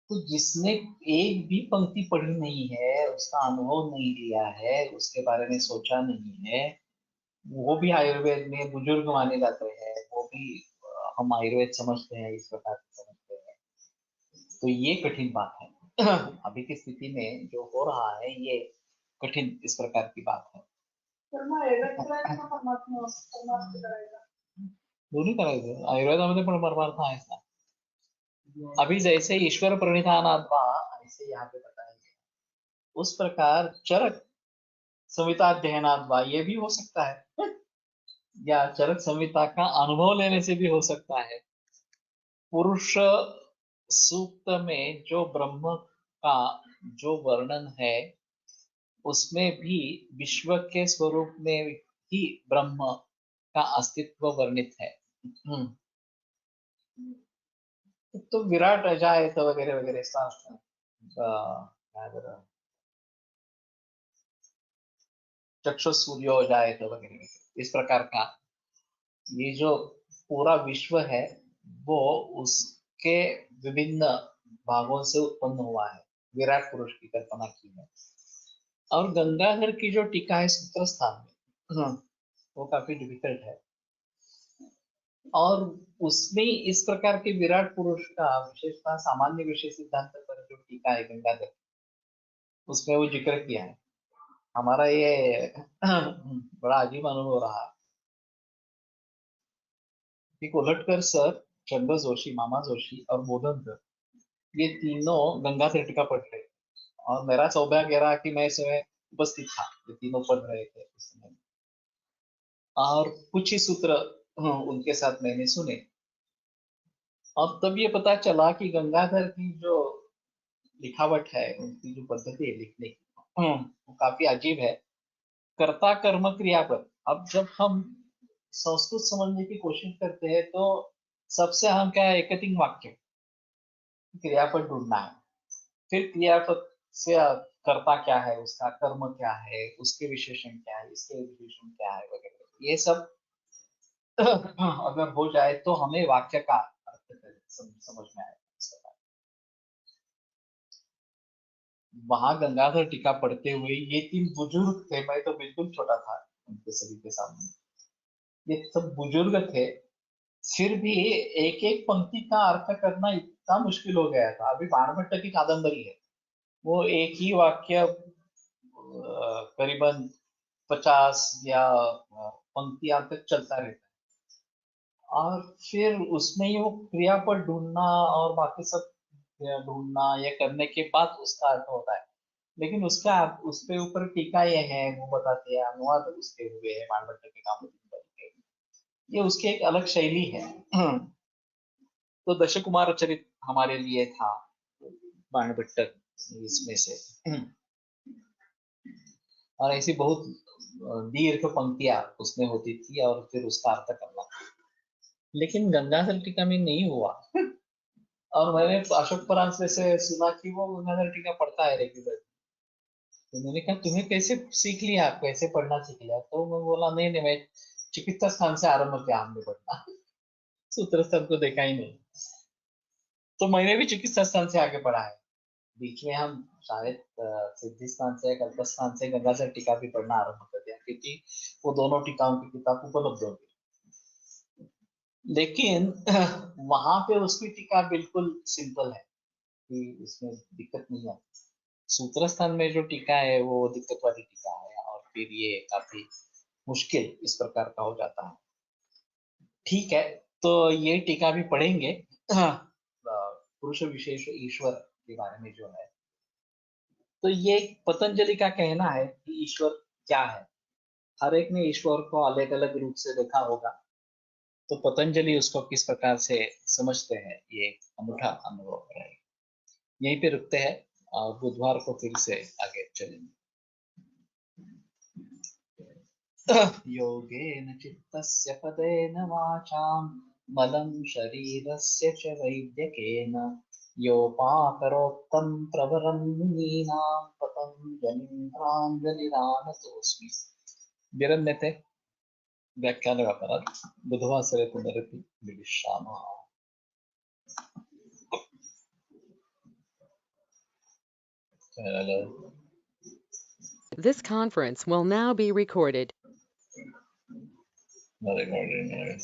तो जिसने एक भी पंक्ति पढ़ी नहीं है, उसका अनुभव नहीं लिया है, उसके बारे में सोचा नहीं है, वो भी आयुर्वेद में बुजुर्ग माने जाते हैं, वो भी हम आयुर्वेद समझते हैं इस प्रकार से समझते हैं, तो ये कठिन बात है। अभी की स्थिति में जो हो रहा है ये कठिन इस प्रकार की बात है। तर मग आयुर्वेद करायचं का परमार्थ करायचा? दोन्ही करायचं, आयुर्वेदामध्ये पण परमार्थ आहेच ना। अभी जैसे ईश्वर प्रणिधानात् वा ऐसे यहाँ पे बताया गया, उस प्रकार चरक संहिता अध्ययनात् वा ये भी हो सकता है, या चरक संहिता का अनुभव लेने से भी हो सकता है। पुरुष सूक्त में जो ब्रह्म का जो वर्णन है, उसमें भी विश्व के स्वरूप में ही ब्रह्म का अस्तित्व वर्णित है। तो विराट अजायत वगैरह वगैरह इसका काय बरं, चक्षु सूर्यो जायत वगैरह इस प्रकार का ये जो पूरा विश्व है वो उसके विभिन्न भागों से उत्पन्न हुआ है, विराट पुरुष की कल्पना की है। और गंगाधर की जो टीका है सूत्र स्थान में, वो काफी डिफिकल्ट है, और उसमें इस प्रकार के विराट पुरुष का विशेषता सामान्य विषय सिद्धांत पर जो टीका है गंगाधर, उसमें वो जिक्र किया है। हमारा ये बड़ा अजीब अनुभव रहा कि कोलटकर सर, चंद्र जोशी, मामा जोशी और बोधन सर, ये तीनों गंगाधर टीका पढ़ रहे थे, और मेरा सौभाग्य रहा कि मैं इसमें उपस्थित था, ये तीनों पढ़ रहे थे उस समय, और कुछ ही सूत्र उनके साथ मैंने सुने। और तब ये पता चला कि गंगाधर की जो लिखावट है, उनकी जो पद्धति है लिखने की, वो काफी अजीब है। कर्ता कर्म क्रियापद, अब जब हम संस्कृत समझने की कोशिश करते हैं तो सबसे अहम क्या है, एकतिंग वाक्य, क्रियापद ढूंढना है। फिर क्रियापद से कर्ता क्या है, उसका कर्म क्या है, उसके विशेषण क्या है, इसके विशेषण क्या है वगैरह, ये सब अगर हो जाए तो हमें वाक्य का अर्थ समझ में आएगा। वहां गंगाधर टीका पढ़ते हुए ये तीन बुजुर्ग थे, मैं तो बिल्कुल छोटा था उनके सभी के सामने, ये सब बुजुर्ग थे, फिर भी एक एक पंक्ति का अर्थ करना इतना मुश्किल हो गया था। अभी बाणभट्ट की कादंबरी है, वो एक ही वाक्य करीबन 50 या पंक्तियां तक चलता रहता है, और फिर उसमें ही वो क्रियापद ढूंढना और बाकी सब ढूंढना, ये करने के बाद उसका अर्थ होता है। लेकिन उसका उसके ऊपर टीका ये है, वो बताते हैं, अनुवाद उसके हुए हैं बाणभट्ट के काम, ये उसकी एक अलग शैली है। तो दशकुमार चरित हमारे लिए था बाणभट्ट इसमें से, और ऐसी बहुत दीर्घ पंक्तियां उसमें होती थी और फिर उसका अर्थ करना, लेकिन गंगाधर टीका में नहीं हुआ। और मैंने अशोक परांजपे से सुना कि वो गंगाधर टीका पढ़ता है रेगुलर, तो मैंने कहा तुम्हें कैसे सीख लिया, कैसे पढ़ना सीख लिया, तो मैं बोला नहीं नहीं, मैं चिकित्सा स्थान से आरंभ किया हमने पढ़ना, सूत्र स्थान को देखा ही नहीं। तो मैंने भी चिकित्सा स्थान से आगे पढ़ा है, बीच में हम शायद सिद्धि स्थान से, कल्प स्थान से गंगाधर टीका भी पढ़ना आरंभ कर दिया, क्योंकि वो दोनों टीकाओं की किताब उपलब्ध होगी। लेकिन वहां पे उसकी टीका बिल्कुल सिंपल है कि इसमें दिक्कत नहीं है। सूत्र स्थान में जो टीका है वो दिक्कत वाली टीका है और फिर ये काफी मुश्किल इस प्रकार का हो जाता है। ठीक है, तो ये टीका भी पढ़ेंगे पुरुष विशेष ईश्वर के बारे में जो है। तो ये पतंजलि का कहना है कि ईश्वर क्या है। हर एक ने ईश्वर को अलग अलग रूप से देखा होगा, तो पतंजलि उसको किस प्रकार से समझते हैं ये एक अनूठा अनुभव है। यहीं पे रुकते हैं और बुधवार को फिर से आगे चलेंगे। योगेन चित्तस्य पदेन वाचां मलं शरीरस्य च वैद्यकेन योपाकरोत्तं प्रवरं मुनीनां पतञ्जलिं प्राञ्जलिरानतोऽस्मि। विरम्यते व्याख्यानव्यापारात् बुधवासरे पुनरपि मिलिष्यामः। Hello. This conference will now be recorded. No recording.